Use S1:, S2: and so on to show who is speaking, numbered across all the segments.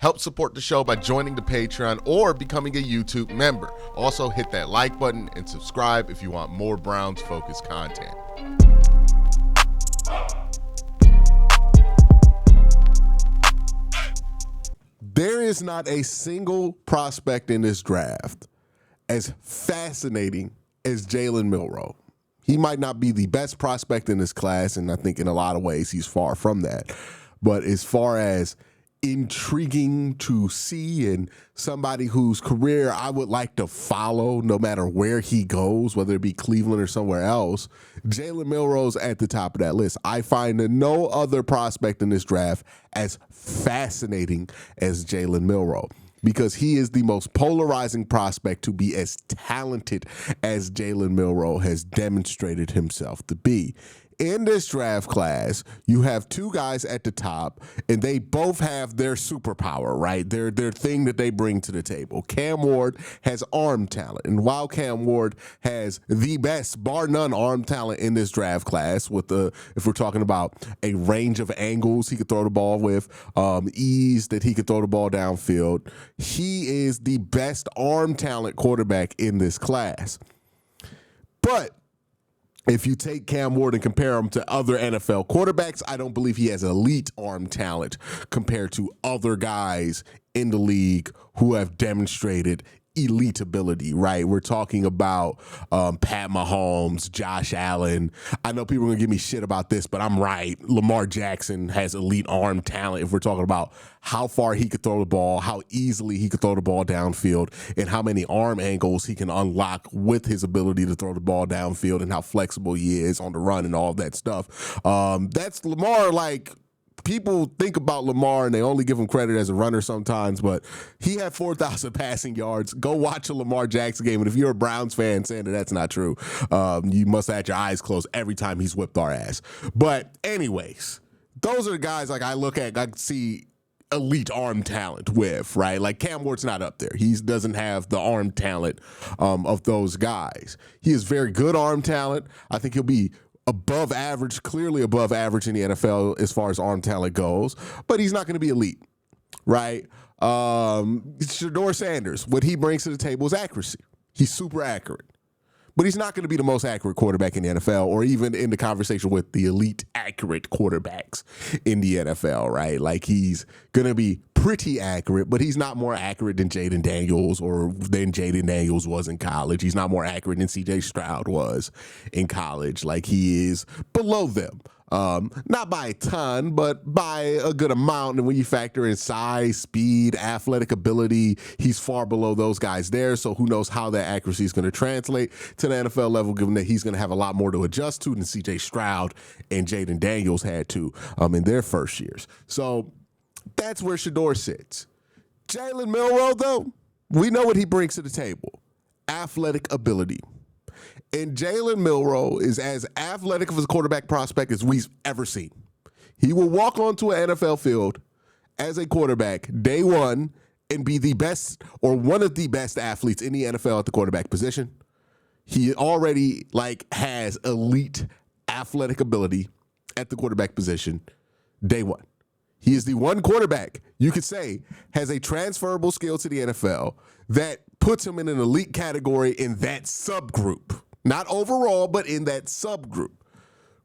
S1: Help support the show by joining the Patreon or becoming a YouTube member. Also, hit that like button and subscribe if you want more Browns-focused content. There is not a single prospect in this draft as fascinating as Jalen Milroe. He might not be the best prospect in this class, and I think in a lot of ways he's far from that. But as far as intriguing to see and somebody whose career I would like to follow no matter where he goes, whether it be Cleveland or somewhere else, Jalen Milroe's at the top of that list. I find no other prospect in this draft as fascinating as Jalen Milroe, because he is the most polarizing prospect to be as talented as Jalen Milroe has demonstrated himself to be. In this draft class, you have two guys at the top, and they both have their superpower, right? Their thing that they bring to the table. Cam Ward has arm talent, and while Cam Ward has the best, bar none, arm talent in this draft class, with if we're talking about a range of angles he could throw the ball with, ease that he could throw the ball downfield, he is the best arm talent quarterback in this class. But if you take Cam Ward and compare him to other NFL quarterbacks, I don't believe he has elite arm talent compared to other guys in the league who have demonstrated elite ability, right? We're talking about Pat Mahomes, Josh Allen. I know people are going to give me shit about this, but I'm right. Lamar Jackson has elite arm talent if we're talking about how far he could throw the ball, how easily he could throw the ball downfield, and how many arm angles he can unlock with his ability to throw the ball downfield, and how flexible he is on the run and all that stuff. That's Lamar. Like, people think about Lamar and they only give him credit as a runner sometimes, but he had 4,000 passing yards. Go watch a Lamar Jackson game, and if you're a Browns fan saying that that's not true, you must have had your eyes closed every time he's whipped our ass. But anyways, those are the guys like I look at, I see elite arm talent with, right? Like Cam Ward's not up there. He doesn't have the arm talent of those guys. He is very good arm talent. I think he'll be above average, clearly above average in the NFL as far as arm talent goes, but he's not going to be elite, right? Shedeur Sanders, what he brings to the table is accuracy. He's super accurate, but he's not going to be the most accurate quarterback in the NFL, or even in the conversation with the elite accurate quarterbacks in the NFL, right? Like, he's going to be pretty accurate, but he's not more accurate than Jaden Daniels or than Jaden Daniels was in college. He's not more accurate than CJ Stroud was in college. Like, he is below them. Not by a ton, but by a good amount. And when you factor in size, speed, athletic ability, he's far below those guys there. So who knows how that accuracy is going to translate to the NFL level, given that he's going to have a lot more to adjust to than CJ Stroud and Jaden Daniels had to in their first years. So that's where Shedeur sits. Jalen Milroe, though, we know what he brings to the table. Athletic ability. And Jalen Milroe is as athletic of a quarterback prospect as we've ever seen. He will walk onto an NFL field as a quarterback day one and be the best or one of the best athletes in the NFL at the quarterback position. He already has elite athletic ability at the quarterback position day one. He is the one quarterback you could say has a transferable skill to the NFL that puts him in an elite category in that subgroup. Not overall, but in that subgroup.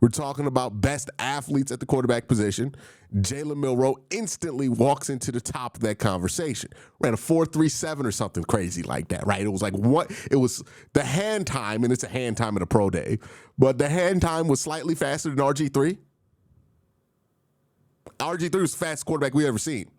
S1: We're talking about best athletes at the quarterback position. Jalen Milroe instantly walks into the top of that conversation. Ran a 4.37 or something crazy like that, right? It was like what? It was the hand time, and it's a hand time at a pro day, but the hand time was slightly faster than RG3. RG3 was the fastest quarterback we ever seen.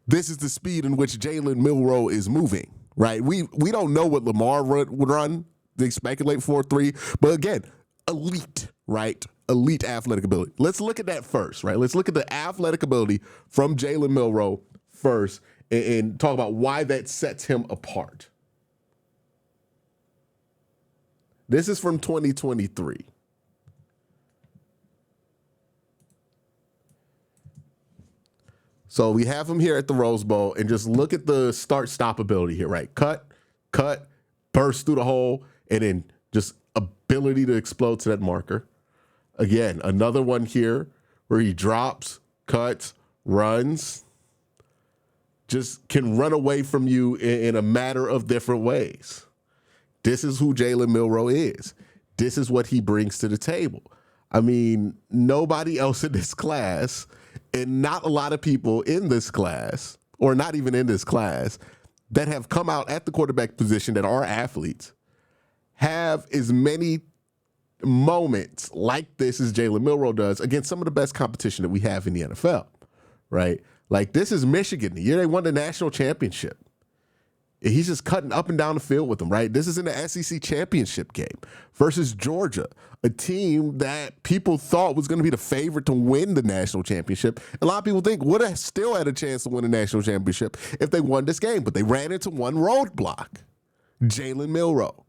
S1: This is the speed in which Jalen Milroe is moving, right? We don't know what Lamar would run. They speculate 4.3, but again, elite, right? Elite athletic ability. Let's look at that first, right? Let's look at the athletic ability from Jalen Milroe first and talk about why that sets him apart. This is from 2023. So we have him here at the Rose Bowl, and just look at the start-stop ability here, right? Cut, burst through the hole, and then just ability to explode to that marker. Again, another one here where he drops, cuts, runs. just can run away from you in a matter of different ways. This is who Jalen Milroe is. This is what he brings to the table. I mean, nobody else in this class, and not a lot of people in this class, or not even in this class, that have come out at the quarterback position that are athletes, have as many moments like this as Jalen Milroe does against some of the best competition that we have in the NFL, right? Like, this is Michigan, the year they won the national championship. He's just cutting up and down the field with them, right? This is in the SEC championship game versus Georgia, a team that people thought was going to be the favorite to win the national championship. A lot of people think would have still had a chance to win a national championship if they won this game, but they ran into one roadblock, Jalen Milroe.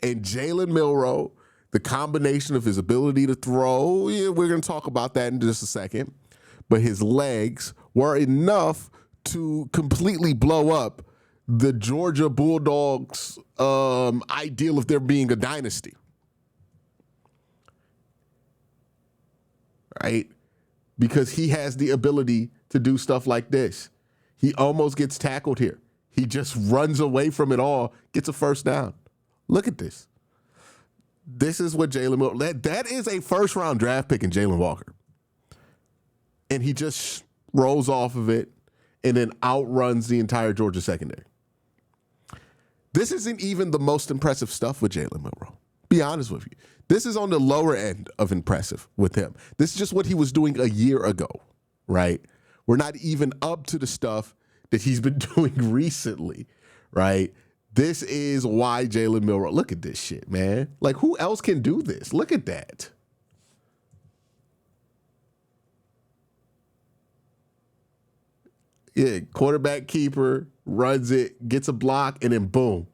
S1: And Jalen Milroe, the combination of his ability to throw, yeah, we're going to talk about that in just a second, but his legs were enough to completely blow up the Georgia Bulldogs' ideal of there being a dynasty, right? Because he has the ability to do stuff like this. He almost gets tackled here. He just runs away from it all, gets a first down. Look at this. This is what Jalen Milroe, that is a first-round draft pick in Jalen Walker. And he just rolls off of it and then outruns the entire Georgia secondary. This isn't even the most impressive stuff with Jalen Milroe. Be honest with you. This is on the lower end of impressive with him. This is just what he was doing a year ago, right? We're not even up to the stuff that he's been doing recently, right? This is why Jalen Milroe, look at this shit, man. Like, who else can do this? Look at that. Yeah, quarterback keeper, runs it, gets a block, and then boom.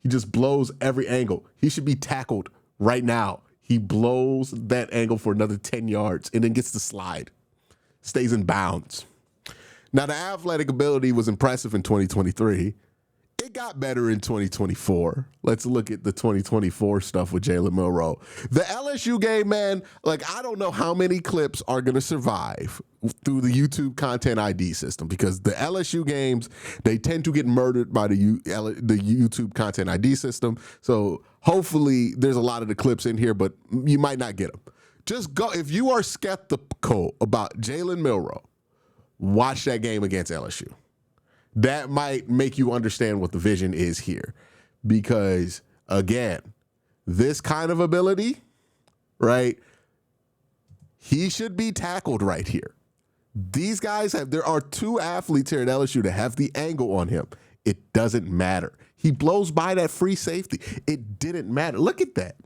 S1: He just blows every angle. He should be tackled right now. He blows that angle for another 10 yards and then gets the slide. Stays in bounds. Now, the athletic ability was impressive in 2023. It got better in 2024. Let's look at the 2024 stuff with Jalen Milroe. The LSU game, man, like, I don't know how many clips are going to survive through the YouTube content ID system, because the LSU games, they tend to get murdered by the YouTube content ID system. So hopefully there's a lot of the clips in here, but you might not get them. Just go. If you are skeptical about Jalen Milroe, watch that game against LSU. That might make you understand what the vision is here. Because, again, this kind of ability, right, he should be tackled right here. These guys there are two athletes here at LSU that have the angle on him. It doesn't matter. He blows by that free safety. It didn't matter. Look at that.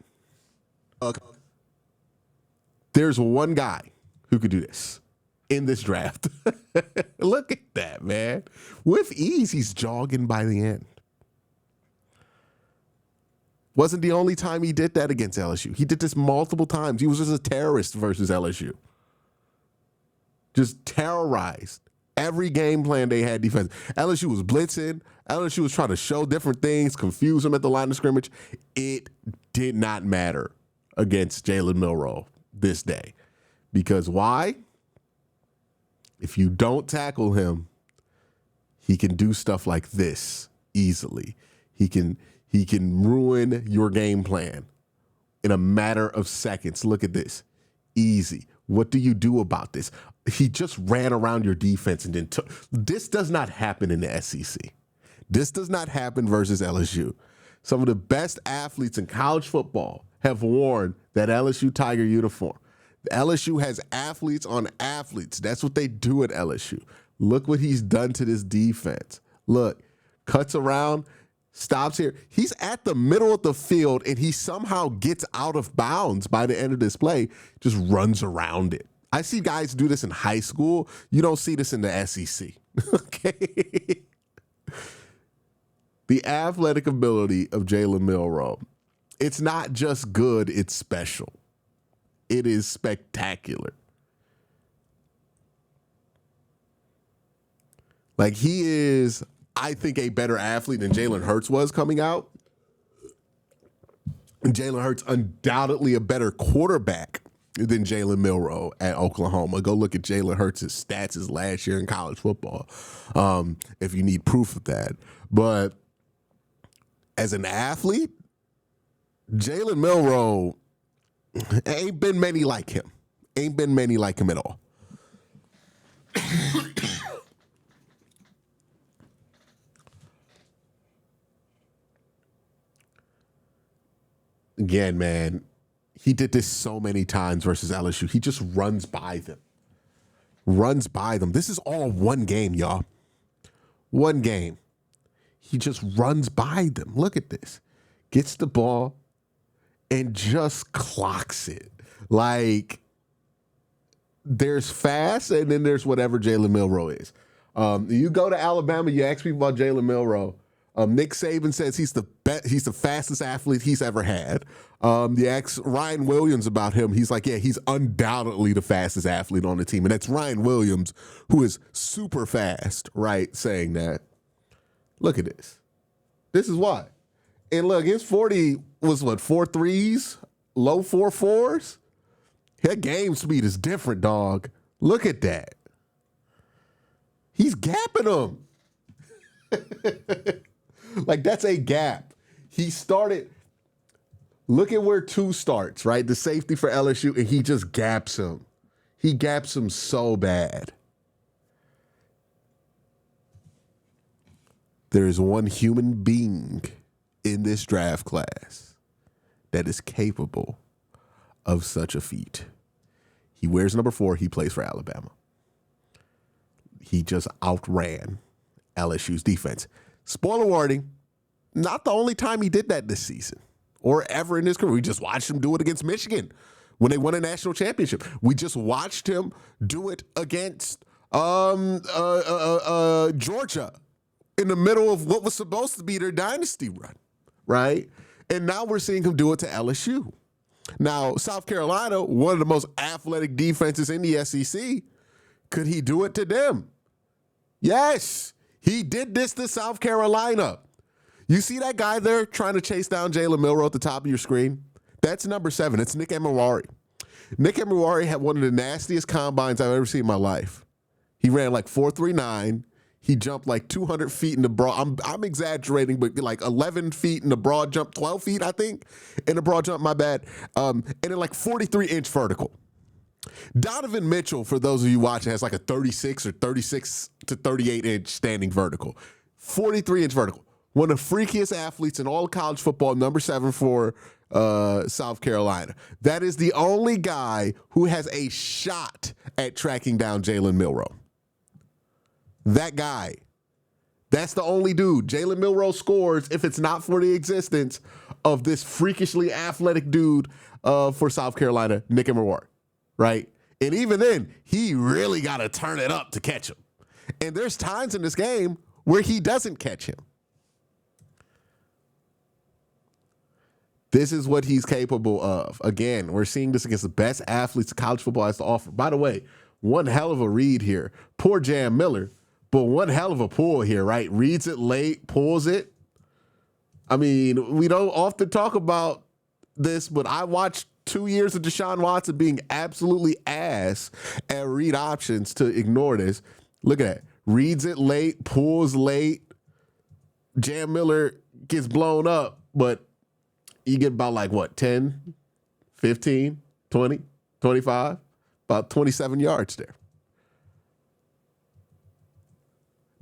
S1: There's one guy who could do this in this draft. Look at that, man. With ease, he's jogging by the end. Wasn't the only time he did that against LSU. He did this multiple times. He was just a terrorist versus LSU. Just terrorized every game plan they had defense. LSU was blitzing. LSU was trying to show different things, confuse him at the line of scrimmage. It did not matter against Jalen Milroe this day. Because why? If you don't tackle him, he can do stuff like this easily. He can ruin your game plan in a matter of seconds. Look at this. Easy. What do you do about this? He just ran around your defense and then took. This does not happen in the SEC. This does not happen versus LSU. Some of the best athletes in college football have worn that LSU Tiger uniform. LSU has athletes on athletes. That's what they do at LSU. Look what he's done to this defense. Look, cuts around, stops here. He's at the middle of the field, and he somehow gets out of bounds by the end of this play, just runs around it. I see guys do this in high school. You don't see this in the SEC. Okay? The athletic ability of Jalen Milroe, it's not just good, it's special. It is spectacular. Like, he is, I think, a better athlete than Jalen Hurts was coming out. And Jalen Hurts undoubtedly a better quarterback than Jalen Milroe at Oklahoma. Go look at Jalen Hurts' stats his last year in college football, if you need proof of that. But as an athlete, Jalen Milroe ain't been many like him. Ain't been many like him at all. Again, man, he did this so many times versus LSU. He just runs by them. Runs by them. This is all one game, y'all. One game. He just runs by them. Look at this. Gets the ball and just clocks it. Like, there's fast, and then there's whatever Jalen Milroe is. You go to Alabama, you ask people about Jalen Milroe. Nick Saban says he's the fastest athlete he's ever had. You ask Ryan Williams about him, he's like, yeah, he's undoubtedly the fastest athlete on the team. And that's Ryan Williams, who is super fast, right, saying that. Look at this. This is why. And look, his 40 was what, 4.3s, low 4.4s? That game speed is different, dog. Look at that. He's gapping him. Like, that's a gap. He started, look at where 2 starts, right? The safety for LSU, and he just gaps him. He gaps him so bad. There is one human being in this draft class that is capable of such a feat. He wears number 4. He plays for Alabama. He just outran LSU's defense. Spoiler warning, not the only time he did that this season or ever in his career. We just watched him do it against Michigan when they won a national championship. We just watched him do it against Georgia in the middle of what was supposed to be their dynasty run, right? And now we're seeing him do it to LSU. Now, South Carolina, one of the most athletic defenses in the SEC, could he do it to them? Yes, he did this to South Carolina. You see that guy there trying to chase down Jalen Milroe at the top of your screen? That's number 7. It's Nick Emery. Nick Emery had one of the nastiest combines I've ever seen in my life. He ran like 4.39. He jumped like 200 feet in the broad. I'm exaggerating, but like 11 feet in the broad jump, 12 feet, I think, in the broad jump, my bad. And then like 43-inch vertical. Donovan Mitchell, for those of you watching, has like a 36 or 36 to 38-inch standing vertical. 43-inch vertical. One of the freakiest athletes in all of college football, number 7 for South Carolina. That is the only guy who has a shot at tracking down Jalen Milroe. That guy. That's the only dude. Jalen Milroe scores if it's not for the existence of this freakishly athletic dude for South Carolina, Nick Emery, right? And even then, he really got to turn it up to catch him. And there's times in this game where he doesn't catch him. This is what he's capable of. Again, we're seeing this against the best athletes college football has to offer. By the way, one hell of a read here. Poor Jam Miller. But one hell of a pull here, right? Reads it late, pulls it. I mean, we don't often talk about this, but I watched 2 years of Deshaun Watson being absolutely ass at read options to ignore this. Look at that. Reads it late, pulls late. Jam Miller gets blown up, but you get about like what, 10, 15, 20, 25, about 27 yards there.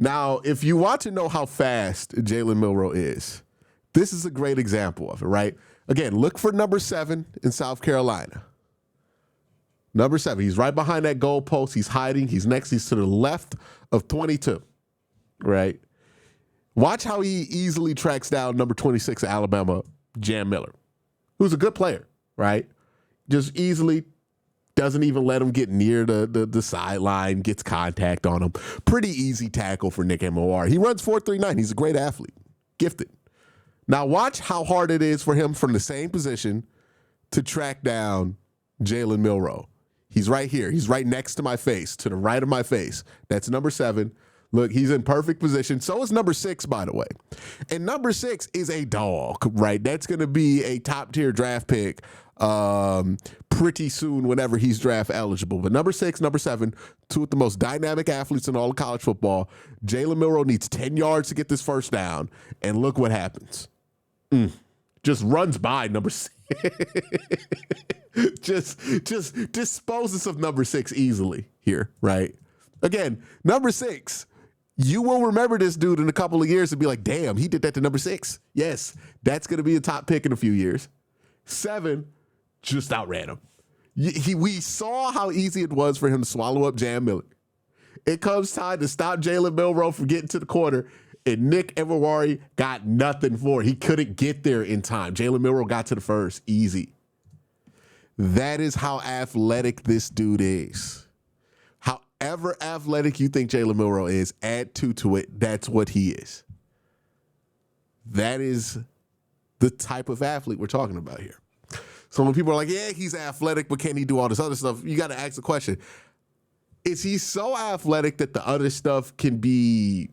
S1: Now, if you want to know how fast Jalen Milroe is, this is a great example of it, right? Again, look for number 7 in South Carolina. Number 7, he's right behind that goal post. He's hiding. He's next. He's to the left of 22, right? Watch how he easily tracks down number 26 of Alabama, Jam Miller, who's a good player, right? Just easily doesn't even let him get near the sideline, gets contact on him. Pretty easy tackle for Nick Emery. He runs 4.39. He's a great athlete, gifted. Now watch how hard it is for him from the same position to track down Jalen Milroe. He's right here. He's right next to my face, to the right of my face. That's number 7. Look, he's in perfect position. So is number 6, by the way. And number 6 is a dog, right? That's going to be a top-tier draft pick pretty soon whenever he's draft eligible. But number 6, number 7, two of the most dynamic athletes in all of college football. Jalen Milroe needs 10 yards to get this first down, and look what happens. Just runs by number 6. just disposes of number 6 easily here, right? Again, number 6. You will remember this dude in a couple of years and be like, damn, he did that to number 6. Yes, that's going to be a top pick in a few years. 7, just outran him. We saw how easy it was for him to swallow up Jam Miller. It comes time to stop Jalen Milroe from getting to the corner, and Nick Emenwari got nothing for it. He couldn't get there in time. Jalen Milroe got to the first, easy. That is how athletic this dude is. However athletic you think Jalen Milroe is, add 2 to it, that's what he is. That is the type of athlete we're talking about here. So when people are like, yeah, he's athletic, but can he do all this other stuff? You got to ask the question, is he so athletic that the other stuff can be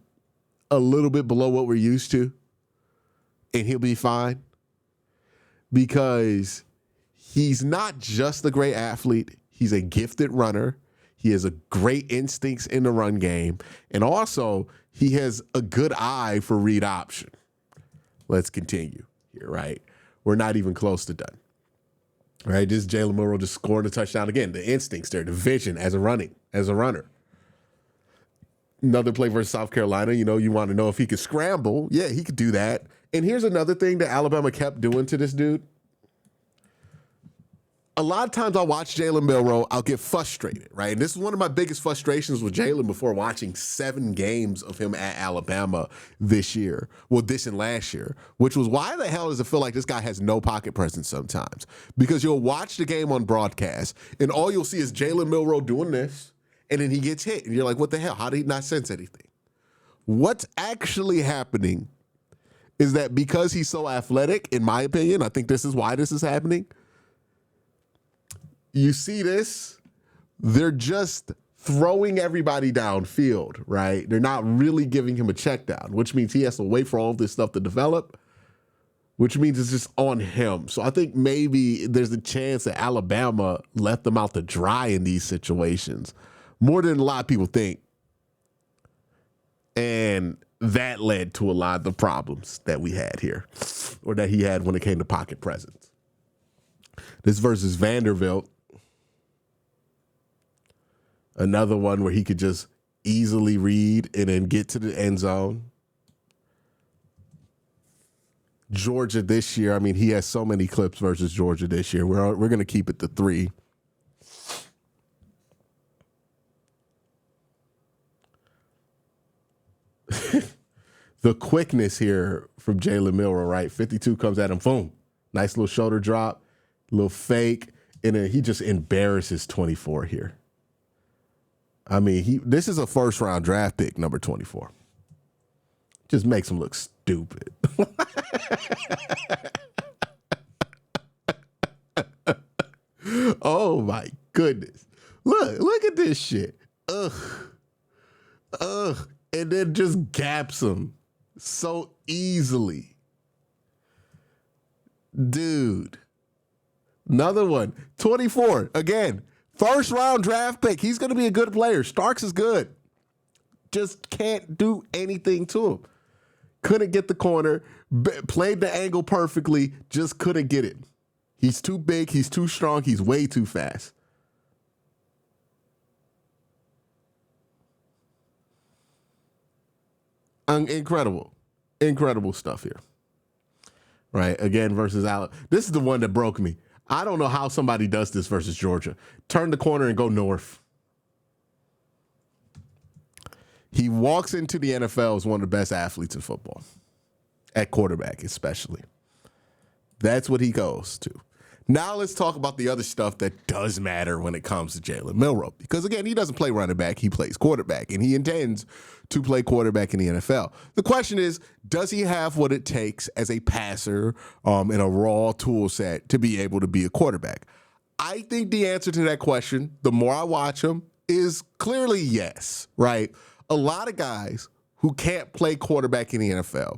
S1: a little bit below what we're used to and he'll be fine? Because he's not just a great athlete. He's a gifted runner. He has a great instincts in the run game. And also, he has a good eye for read option. Let's continue here, right? We're not even close to done. Right, this is Jalen Milroe just scoring a touchdown again. The instincts there, the vision as a runner. Another play versus South Carolina, you want to know if he could scramble. Yeah, he could do that. And here's another thing that Alabama kept doing to this dude. A lot of times I watch Jalen Milroe, I'll get frustrated, right? And this is one of my biggest frustrations with Jalen before watching 7 games of him at Alabama this year. Well, this and last year, which was why the hell does it feel like this guy has no pocket presence sometimes? Because you'll watch the game on broadcast and all you'll see is Jalen Milroe doing this and then he gets hit. And you're like, what the hell? How did he not sense anything? What's actually happening is that because he's so athletic, in my opinion, I think this is why this is happening. You see this, they're just throwing everybody downfield, right? They're not really giving him a check down, which means he has to wait for all of this stuff to develop, which means it's just on him. So I think maybe there's a chance that Alabama left them out to dry in these situations more than a lot of people think. And that led to a lot of the problems that we had here, or that he had when it came to pocket presence. This versus Vanderbilt. Another one where he could just easily read and then get to the end zone. Georgia this year, I mean, he has so many clips versus Georgia this year. We're going to keep it to 3. The quickness here from Jalen Milroe, right? 52 comes at him, boom. Nice little shoulder drop, little fake, and then he just embarrasses 24 here. I mean, this is a first-round draft pick, number 24. Just makes him look stupid. Oh, my goodness. Look at this shit. Ugh. And then just gaps him so easily. Dude. Another one. 24. Again. First round draft pick. He's going to be a good player. Starks is good. Just can't do anything to him. Couldn't get the corner. Played the angle perfectly. Just couldn't get it. He's too big. He's too strong. He's way too fast. Incredible. Incredible stuff here. Right? Again, versus Alabama. This is the one that broke me. I don't know how somebody does this versus Georgia. Turn the corner and go north. He walks into the NFL as one of the best athletes in football, at quarterback especially. That's what he goes to. Now let's talk about the other stuff that does matter when it comes to Jalen Milroe. Because, again, he doesn't play running back. He plays quarterback, and he intends to play quarterback in the NFL. The question is, does he have what it takes as a passer in a raw tool set to be able to be a quarterback? I think the answer to that question, the more I watch him, is clearly yes, right? A lot of guys who can't play quarterback in the NFL,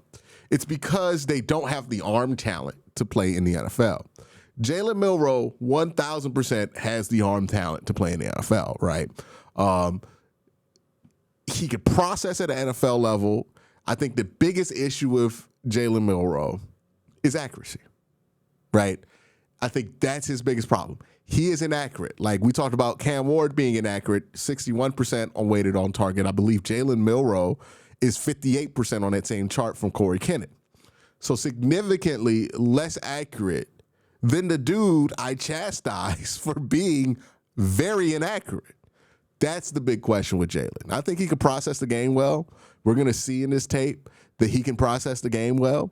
S1: it's because they don't have the arm talent to play in the NFL. Jalen Milroe 1,000% has the arm talent to play in the NFL, right? He could process at an NFL level. I think the biggest issue with Jalen Milroe is accuracy, right? I think that's his biggest problem. He is inaccurate. Like we talked about Cam Ward being inaccurate, 61% on weighted on target. I believe Jalen Milroe is 58% on that same chart from Corey Kennett. So significantly less accurate than the dude I chastise for being very inaccurate. That's the big question with Jalen. I think he can process the game well. We're going to see in this tape that he can process the game well.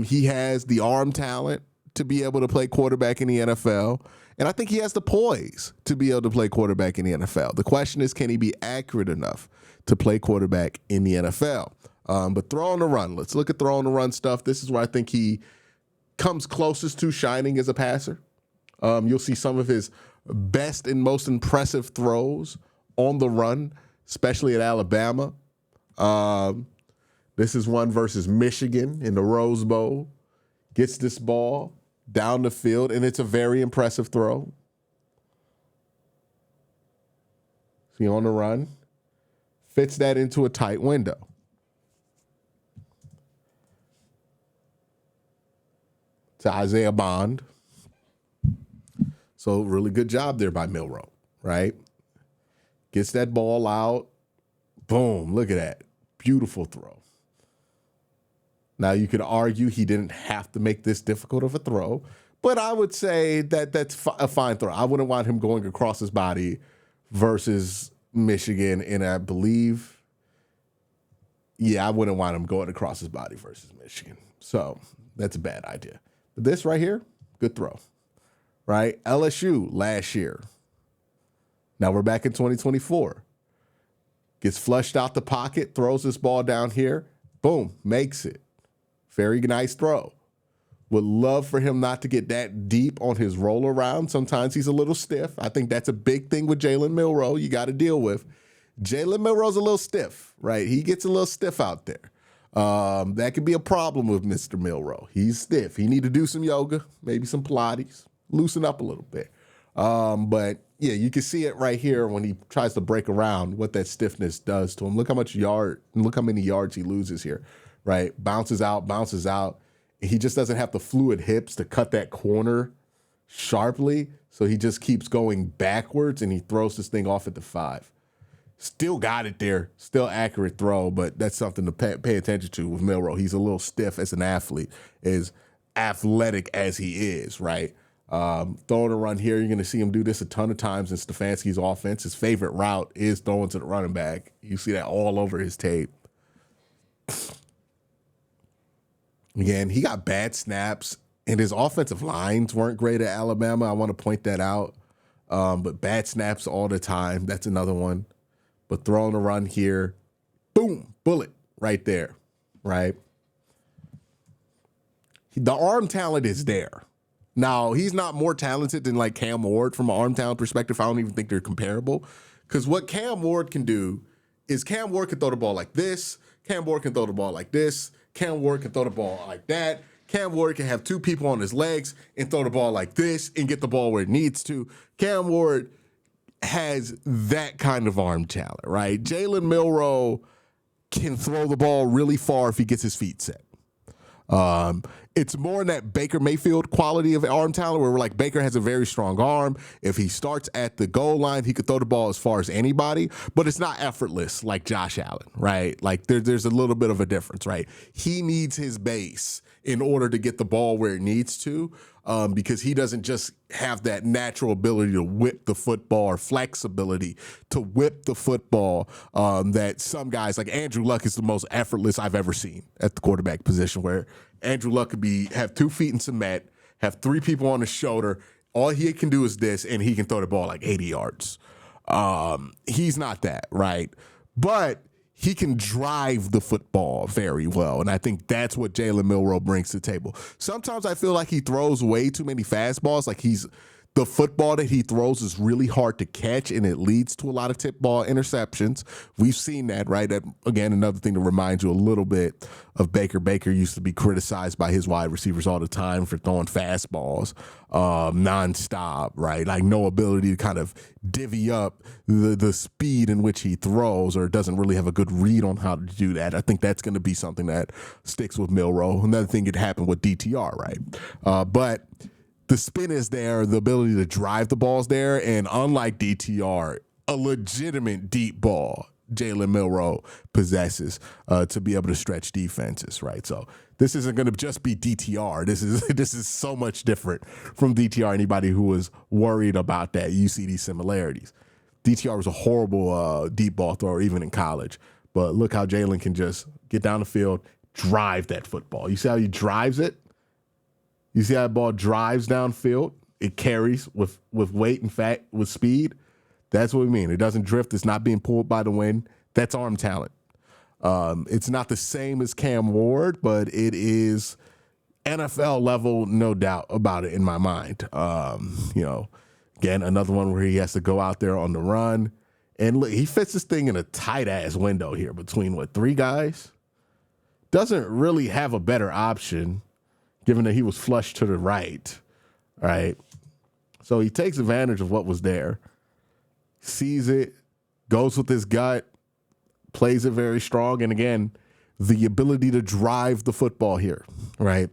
S1: He has the arm talent to be able to play quarterback in the NFL. And I think he has the poise to be able to play quarterback in the NFL. The question is, can he be accurate enough to play quarterback in the NFL? But throw on the run. Let's look at throw on the run stuff. This is where I think he comes closest to shining as a passer. You'll see some of his best and most impressive throws on the run, especially at Alabama. This is one versus Michigan in the Rose Bowl. Gets this ball down the field, and it's a very impressive throw. See on the run. Fits that into a tight window. To Isaiah Bond. So really good job there by Milroe, right? Gets that ball out. Boom, look at that. Beautiful throw. Now, you could argue he didn't have to make this difficult of a throw, but I would say that that's a fine throw. I wouldn't want him going across his body versus Michigan, and I believe, I wouldn't want him going across his body versus Michigan. So that's a bad idea. But this right here, good throw, right? LSU last year. Now we're back in 2024. Gets flushed out the pocket, throws this ball down here, boom, makes it. Very nice throw. Would love for him not to get that deep on his roll around. Sometimes he's a little stiff. I think that's a big thing with Jalen Milroe you got to deal with. Jalen Milroe's a little stiff, right? He gets a little stiff out there. That could be a problem with Mr. Milroe. He's stiff. He need to do some yoga, maybe some Pilates, loosen up a little bit. But yeah, you can see it right here when he tries to break around what that stiffness does to him. Look how many yards he loses here, right? Bounces out. He just doesn't have the fluid hips to cut that corner sharply. So he just keeps going backwards and he throws this thing off at the 5. Still got it there. Still accurate throw, but that's something to pay attention to with Milroe. He's a little stiff as an athlete, as athletic as he is, right? Throwing a run here, you're going to see him do this a ton of times in Stefanski's offense. His favorite route is throwing to the running back. You see that all over his tape. Again, he got bad snaps, and his offensive lines weren't great at Alabama. I want to point that out. But bad snaps all the time. That's another one. But throwing a run here, boom, bullet right there, right? The arm talent is there. Now, he's not more talented than like Cam Ward from an arm talent perspective. I don't even think they're comparable. Because what Cam Ward can do is Cam Ward can throw the ball like this. Cam Ward can throw the ball like this. Cam Ward can throw the ball like that. Cam Ward can have 2 people on his legs and throw the ball like this and get the ball where it needs to. Cam Ward has that kind of arm talent, right? Jalen Milroe can throw the ball really far if he gets his feet set. It's more in that Baker Mayfield quality of arm talent where we're like Baker has a very strong arm. If he starts at the goal line, he could throw the ball as far as anybody, but it's not effortless like Josh Allen, right? Like there's a little bit of a difference, right? He needs his base in order to get the ball where it needs to, because he doesn't just have that natural ability to whip the football or flexibility to whip the football that some guys, like Andrew Luck is the most effortless I've ever seen at the quarterback position, where Andrew Luck could have 2 feet in cement, have 3 people on his shoulder. All he can do is this, and he can throw the ball like 80 yards. He's not that, right? But he can drive the football very well, and I think that's what Jalen Milroe brings to the table. Sometimes I feel like he throws way too many fastballs, like he's The football that he throws is really hard to catch, and it leads to a lot of tip ball interceptions. We've seen that, right? That, again, another thing to remind you a little bit of Baker. Baker used to be criticized by his wide receivers all the time for throwing fastballs nonstop, right? Like no ability to kind of divvy up the speed in which he throws, or doesn't really have a good read on how to do that. I think that's going to be something that sticks with Milroe. Another thing could happen with DTR, right? But the spin is there, the ability to drive the ball's there, and unlike DTR, a legitimate deep ball Jalen Milroe possesses to be able to stretch defenses, right? So this isn't going to just be DTR. This is so much different from DTR. Anybody who was worried about that, you see these similarities. DTR was a horrible deep ball thrower even in college, but look how Jalen can just get down the field, drive that football. You see how he drives it? You see how that ball drives downfield? It carries with weight and with speed. That's what we mean. It doesn't drift. It's not being pulled by the wind. That's arm talent. It's not the same as Cam Ward, but it is NFL level, no doubt about it in my mind. Again, another one where he has to go out there on the run. And look, he fits this thing in a tight-ass window here between, three guys? Doesn't really have a better option, given that he was flushed to the right, So he takes advantage of what was there, sees it, goes with his gut, plays it very strong, and again, the ability to drive the football here, right?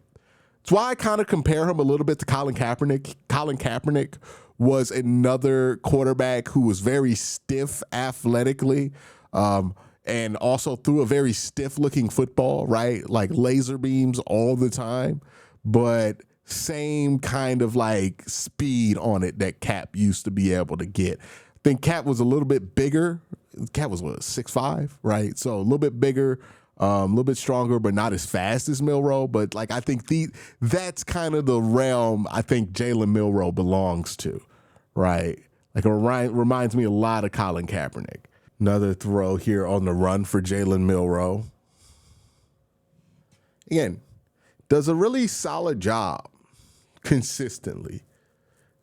S1: That's why I kind of compare him a little bit to Colin Kaepernick. Colin Kaepernick was another quarterback who was very stiff athletically, and also threw a very stiff-looking football, right? Like laser beams all the time, but same kind of like speed on it that Cap used to be able to get. I think Cap was a little bit bigger. Cap was 6'5", right? So a little bit bigger, a little bit stronger, but not as fast as Milroe. But like I think that's kind of the realm I think Jalen Milroe belongs to, right? Like it reminds me a lot of Colin Kaepernick. Another throw here on the run for Jalen Milroe. Again, does a really solid job consistently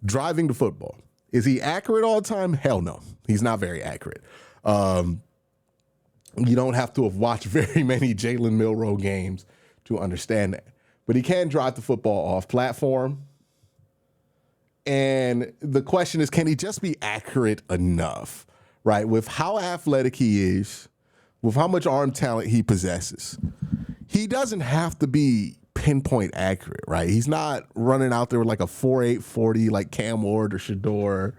S1: driving the football. Is he accurate all the time? Hell no. He's not very accurate. You don't have to have watched very many Jalen Milroe games to understand that. But he can drive the football off platform. And the question is, can he just be accurate enough, right? With how athletic he is, with how much arm talent he possesses, he doesn't have to be pinpoint accurate, right? He's not running out there with like a 4.8 40 like Cam Ward or Shador.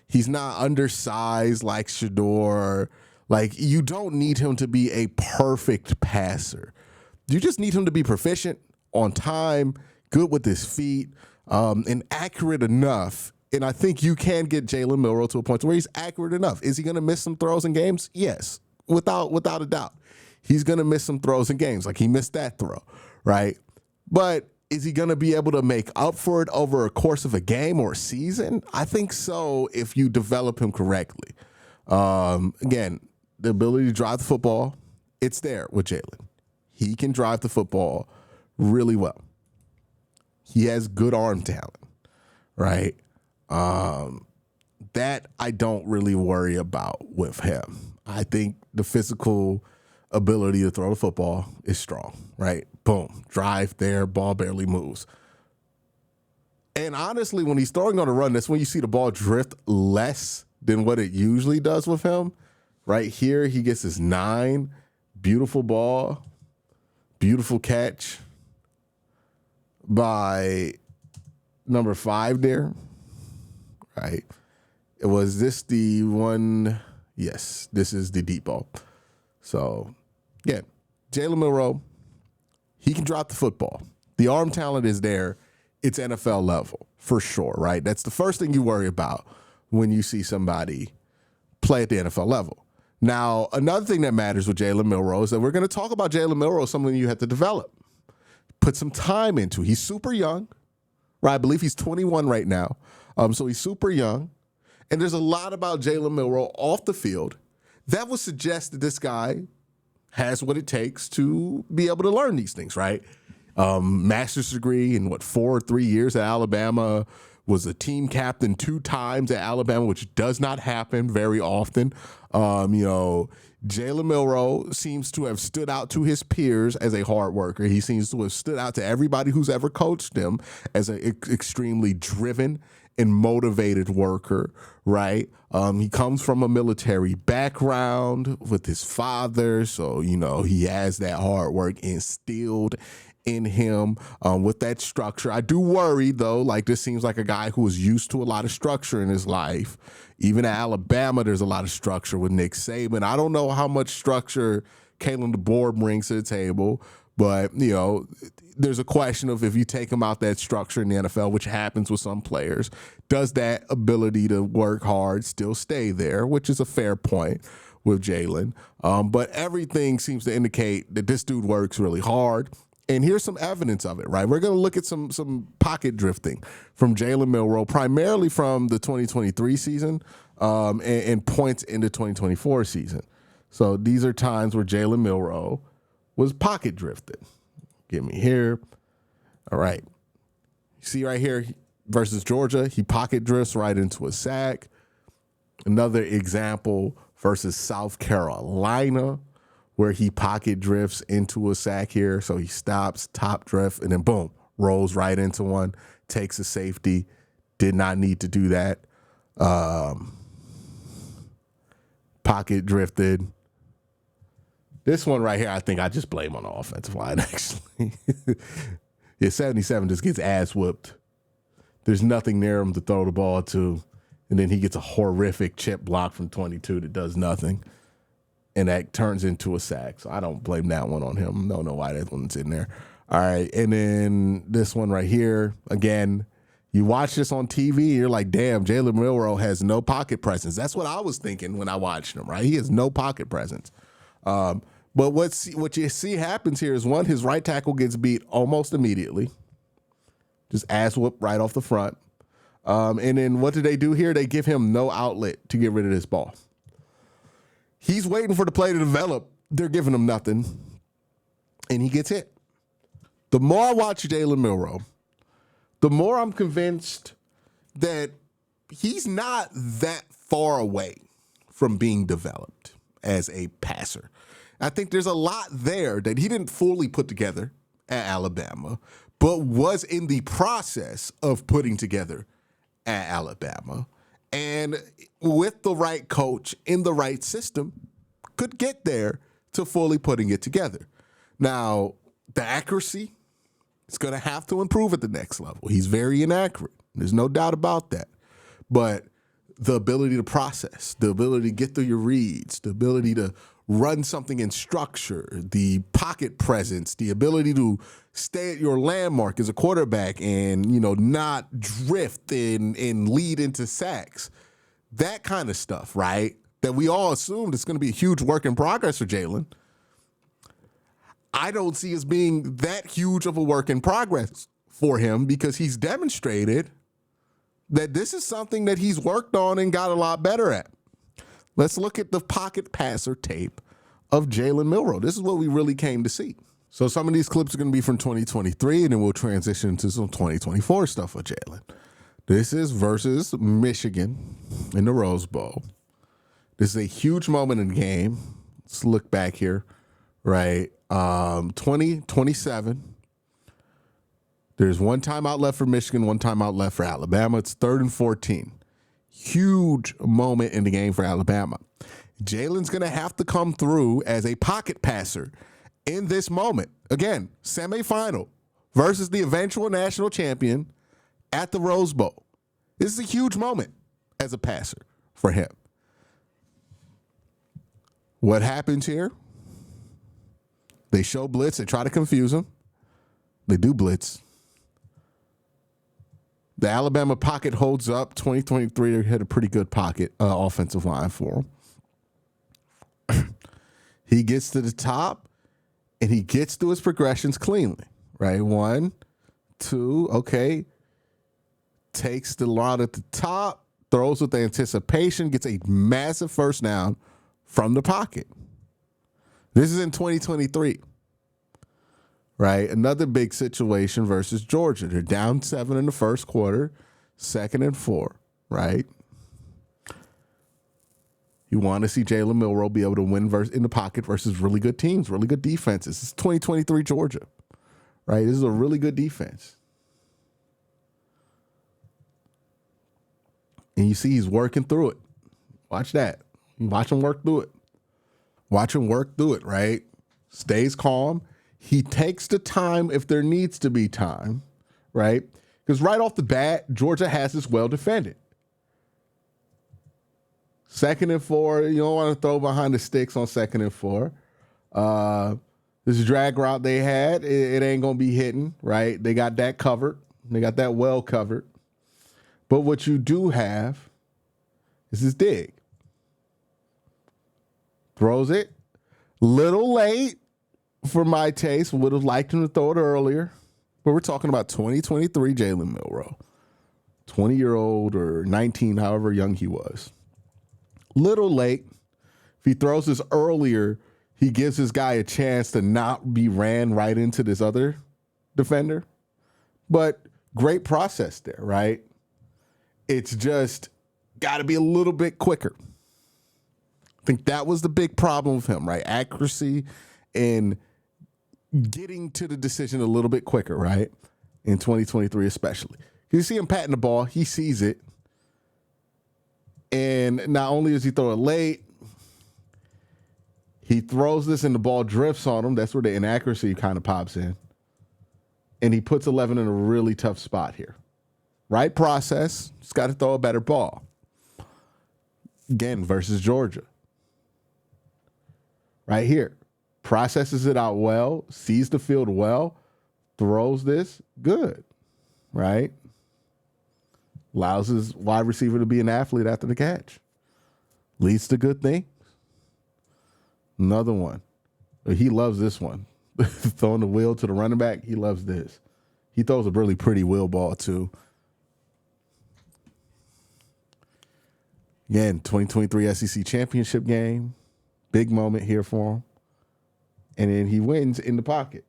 S1: He's not undersized like Shador. Like, you don't need him to be a perfect passer. You just need him to be proficient, on time, good with his feet, and accurate enough. And I think you can get Jalen Milroe to a point where he's accurate enough. Is he going to miss some throws in games? Yes, without a doubt. He's going to miss some throws in games, like he missed that throw, right? But is he going to be able to make up for it over a course of a game or a season? I think so if you develop him correctly. Again, the ability to drive the football, it's there with Jalen. He can drive the football really well. He has good arm talent, right? That I don't really worry about with him. I think the physical ability to throw the football is strong, right? Boom, drive there, ball barely moves. And honestly, when he's throwing on a run, that's when you see the ball drift less than what it usually does with him. Right here, he gets his 9, beautiful ball, beautiful catch by number 5 there, right? Was this the one? Yes, this is the deep ball. So, yeah, Jalen Milroe, he can drop the football. The arm talent is there. It's NFL level for sure, right? That's the first thing you worry about when you see somebody play at the NFL level. Now, another thing that matters with Jalen Milroe is that we're going to talk about Jalen Milroe, something you have to develop, put some time into. He's super young, right? I believe he's 21 right now. So he's super young. And there's a lot about Jalen Milroe off the field that would suggest that this guy has what it takes to be able to learn these things, right? Master's degree in 4 or 3 years at Alabama, was a team captain 2 times at Alabama, which does not happen very often. Jalen Milroe seems to have stood out to his peers as a hard worker. He seems to have stood out to everybody who's ever coached him as an extremely driven and motivated worker, right? He comes from a military background with his father, so, he has that hard work instilled in him with that structure. I do worry, though, this seems like a guy who is used to a lot of structure in his life. Even at Alabama, there's a lot of structure with Nick Saban. I don't know how much structure Kalen DeBoer brings to the table, but, there's a question of if you take him out that structure in the NFL, which happens with some players, does that ability to work hard still stay there, which is a fair point with Jalen. But everything seems to indicate that this dude works really hard. And here's some evidence of it, right? We're going to look at some pocket drifting from Jalen Milroe, primarily from the 2023 season and points in the 2024 season. So these are times where Jalen Milroe was pocket drifted. Give me here. All right. See right here versus Georgia, he pocket drifts right into a sack. Another example versus South Carolina, where he pocket drifts into a sack here. So he stops, top drift, and then boom, rolls right into one, takes a safety. Did not need to do that. Pocket drifted. This one right here, I think I just blame on the offensive line, actually. Yeah, 77 just gets ass whooped. There's nothing near him to throw the ball to. And then he gets a horrific chip block from 22 that does nothing. And that turns into a sack. So I don't blame that one on him. Don't know why that one's in there. All right. And then this one right here, again, you watch this on TV, you're like, damn, Jalen Milroe has no pocket presence. That's what I was thinking when I watched him, right? He has no pocket presence. But what you see happens here is, one, his right tackle gets beat almost immediately. Just ass whoop right off the front. And then what do they do here? They give him no outlet to get rid of this ball. He's waiting for the play to develop. They're giving him nothing. And he gets hit. The more I watch Jalen Milroe, the more I'm convinced that he's not that far away from being developed as a passer. I think there's a lot there that he didn't fully put together at Alabama, but was in the process of putting together at Alabama. And with the right coach in the right system, could get there to fully putting it together. Now, the accuracy is going to have to improve at the next level. He's very inaccurate. There's no doubt about that. But the ability to process, the ability to get through your reads, the ability to run something in structure, the pocket presence, the ability to stay at your landmark as a quarterback and, not drift and lead into sacks. That kind of stuff, right? That we all assumed it's going to be a huge work in progress for Jalen. I don't see as being that huge of a work in progress for him, because he's demonstrated that this is something that he's worked on and got a lot better at. Let's look at the pocket passer tape of Jalen Milroe. This is what we really came to see. So some of these clips are going to be from 2023, and then we'll transition to some 2024 stuff with Jalen. This is versus Michigan in the Rose Bowl. This is a huge moment in the game. Let's look back here, right? 20-27. There's one timeout left for Michigan, one timeout left for Alabama. It's 3rd and 14. Huge moment in the game for Alabama. Jalen's going to have to come through as a pocket passer in this moment. Again, semifinal versus the eventual national champion at the Rose Bowl. This is a huge moment as a passer for him. What happens here? They show blitz. They try to confuse him. They do blitz. The Alabama pocket holds up. 2023, they had a pretty good pocket offensive line for him. He gets to the top, and he gets through his progressions cleanly, right? 1, 2, okay. Takes the line at the top, throws with the anticipation, gets a massive first down from the pocket. This is in 2023. Right? Another big situation versus Georgia. They're down 7 in the first quarter. 2nd and 4, right? You want to see Jalen Milroe be able to win in the pocket versus really good teams, really good defenses. It's 2023 Georgia, right? This is a really good defense. And you see he's working through it. Watch that. Watch him work through it. Watch him work through it, right? Stays calm. He takes the time if there needs to be time, right? Because right off the bat, Georgia has this well defended. 2nd and 4, you don't want to throw behind the sticks on 2nd and 4. This drag route they had, it ain't going to be hitting, right? They got that covered. They got that well covered. But what you do have is this dig. Throws it. Little late for my taste. Would have liked him to throw it earlier. But we're talking about 2023 Jalen Milroe. 20-year-old or 19, however young he was. Little late. If he throws this earlier, he gives this guy a chance to not be ran right into this other defender. But great process there, right? It's just got to be a little bit quicker. I think that was the big problem with him, right? Accuracy and getting to the decision a little bit quicker, right? In 2023 especially. You see him patting the ball. He sees it. And not only does he throw it late, he throws this and the ball drifts on him. That's where the inaccuracy kind of pops in. And he puts 11 in a really tough spot here. Right process. Just got to throw a better ball. Again, versus Georgia. Right here. Processes it out well. Sees the field well. Throws this. Good. Right? Allows his wide receiver to be an athlete after the catch. Leads to good things. Another one. He loves this one. Throwing the wheel to the running back. He loves this. He throws a really pretty wheel ball too. Again, 2023 SEC championship game. Big moment here for him. And then he wins in the pocket.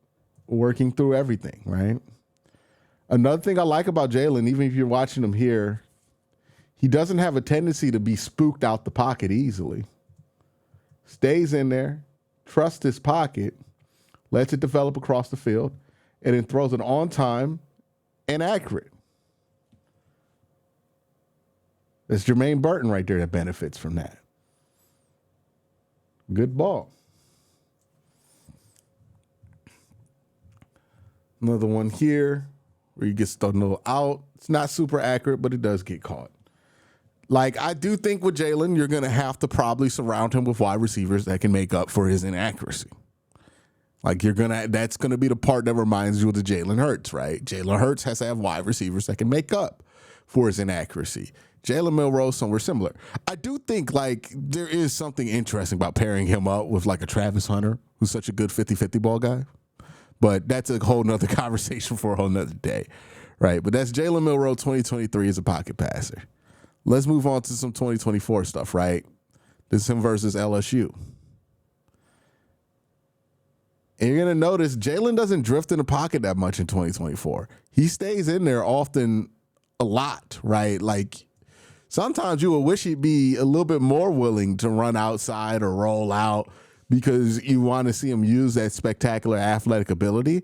S1: Working through everything, right? Another thing I like about Jalen, even if you're watching him here, he doesn't have a tendency to be spooked out the pocket easily. Stays in there, trusts his pocket, lets it develop across the field, and then throws it on time and accurate. It's Jermaine Burton right there that benefits from that. Good ball. Another one here where he gets thrown a little out. It's not super accurate, but it does get caught. Like, I do think with Jalen, you're going to have to probably surround him with wide receivers that can make up for his inaccuracy. Like, that's going to be the part that reminds you of the Jalen Hurts, right? Jalen Hurts has to have wide receivers that can make up for his inaccuracy. Jalen Milroe, somewhere similar. I do think, like, there is something interesting about pairing him up with, like, a Travis Hunter, who's such a good 50-50 ball guy. But that's a whole nother conversation for a whole nother day, right? But that's Jalen Milroe 2023 as a pocket passer. Let's move on to some 2024 stuff, right? This is him versus LSU. And you're going to notice Jalen doesn't drift in the pocket that much in 2024. He stays in there often a lot, right? Like, sometimes you would wish he'd be a little bit more willing to run outside or roll out because you want to see him use that spectacular athletic ability.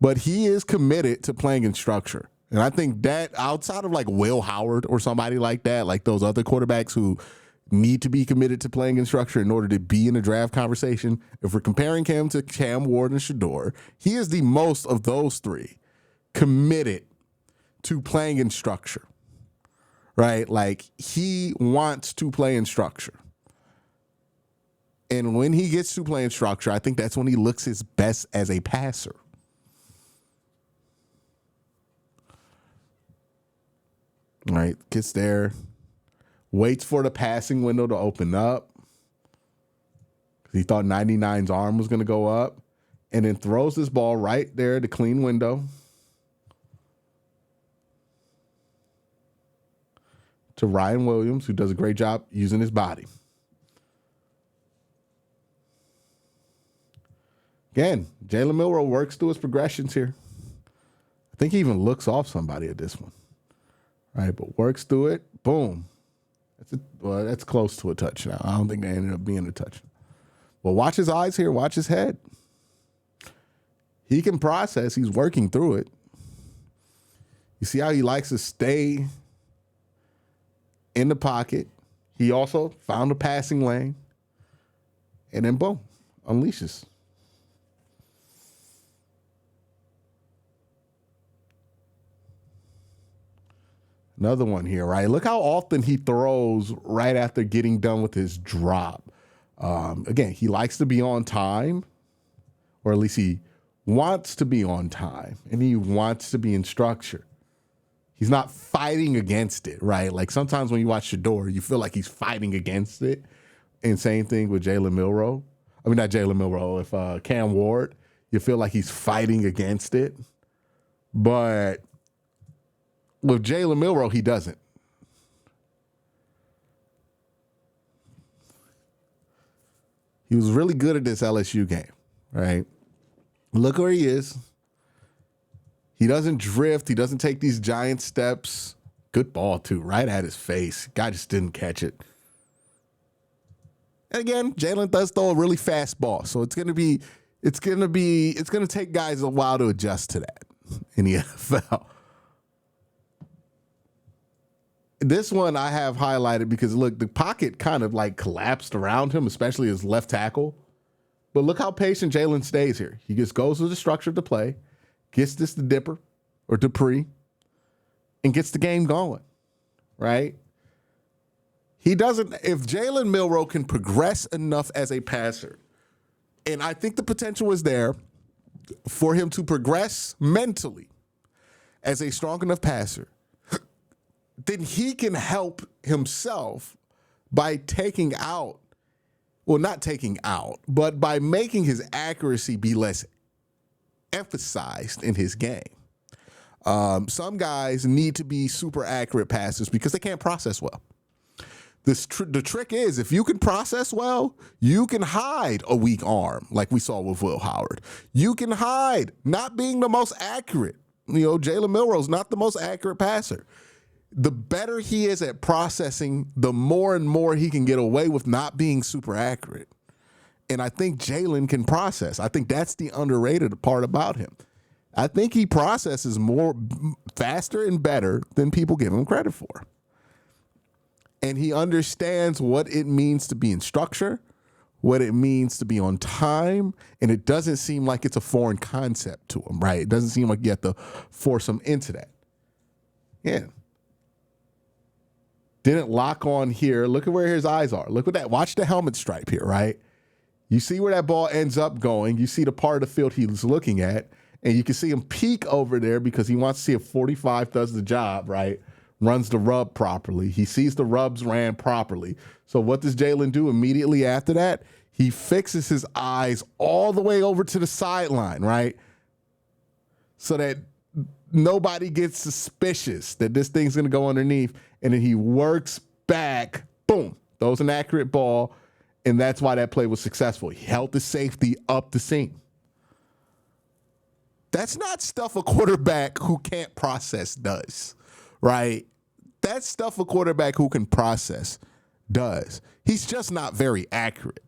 S1: But he is committed to playing in structure. And I think that outside of like Will Howard or somebody like that, like those other quarterbacks who need to be committed to playing in structure in order to be in a draft conversation, if we're comparing him to Cam Ward and Shador, he is the most of those three committed to playing in structure, right? Like, he wants to play in structure. And when he gets to play in structure, I think that's when he looks his best as a passer. All right, gets there, waits for the passing window to open up. He thought 99's arm was going to go up, and then throws this ball right there at the clean window to Ryan Williams, who does a great job using his body. Again, Jalen Milroe works through his progressions here. I think he even looks off somebody at this one. right? But works through it. Boom. That's close to a touchdown. I don't think that ended up being a touchdown. Well, watch his eyes here. Watch his head. He can process. He's working through it. You see how he likes to stay in the pocket. He also found a passing lane. And then boom, unleashes. Another one here, right? Look how often he throws right after getting done with his drop. Again, he likes to be on time, or at least he wants to be on time, and he wants to be in structure. He's not fighting against it, right? Like sometimes when you watch Shador, you feel like he's fighting against it. And same thing with Jalen Milroe. I mean, not Jalen Milroe. If Cam Ward, you feel like he's fighting against it. But with Jalen Milroe, he doesn't. He was really good at this LSU game, right? Look where he is. He doesn't drift. He doesn't take these giant steps. Good ball, too, right at his face. Guy just didn't catch it. And again, Jalen does throw a really fast ball. So it's going to take guys a while to adjust to that in the NFL. This one I have highlighted because, look, the pocket kind of like collapsed around him, especially his left tackle. But look how patient Jalen stays here. He just goes with the structure of the play, gets this to Dipper or Dupree, and gets the game going, right? He doesn't, if Jalen Milroe can progress enough as a passer, and I think the potential is there for him to progress mentally as a strong enough passer, then he can help himself by taking out, well, not taking out, but by making his accuracy be less emphasized in his game. Some guys need to be super accurate passers because they can't process well. The trick is, if you can process well, you can hide a weak arm, like we saw with Will Howard. You can hide not being the most accurate. Jalen Milroe's not the most accurate passer. The better he is at processing, the more and more he can get away with not being super accurate. And I think Jalen can process. I think that's the underrated part about him. I think he processes more faster and better than people give him credit for. And he understands what it means to be in structure, what it means to be on time, and it doesn't seem like it's a foreign concept to him, right? It doesn't seem like you have to force him into that. Yeah. Didn't lock on here. Look at where his eyes are. Look at that. Watch the helmet stripe here, right? You see where that ball ends up going. You see the part of the field he's looking at, and you can see him peek over there because he wants to see if 45 does the job, right? Runs the rub properly. He sees the rubs ran properly. So what does Jalen do immediately after that? He fixes his eyes all the way over to the sideline, right? So that nobody gets suspicious that this thing's going to go underneath. And then he works back, boom, throws an accurate ball. And that's why that play was successful. He held the safety up the seam. That's not stuff a quarterback who can't process does, right? That's stuff a quarterback who can process does. He's just not very accurate.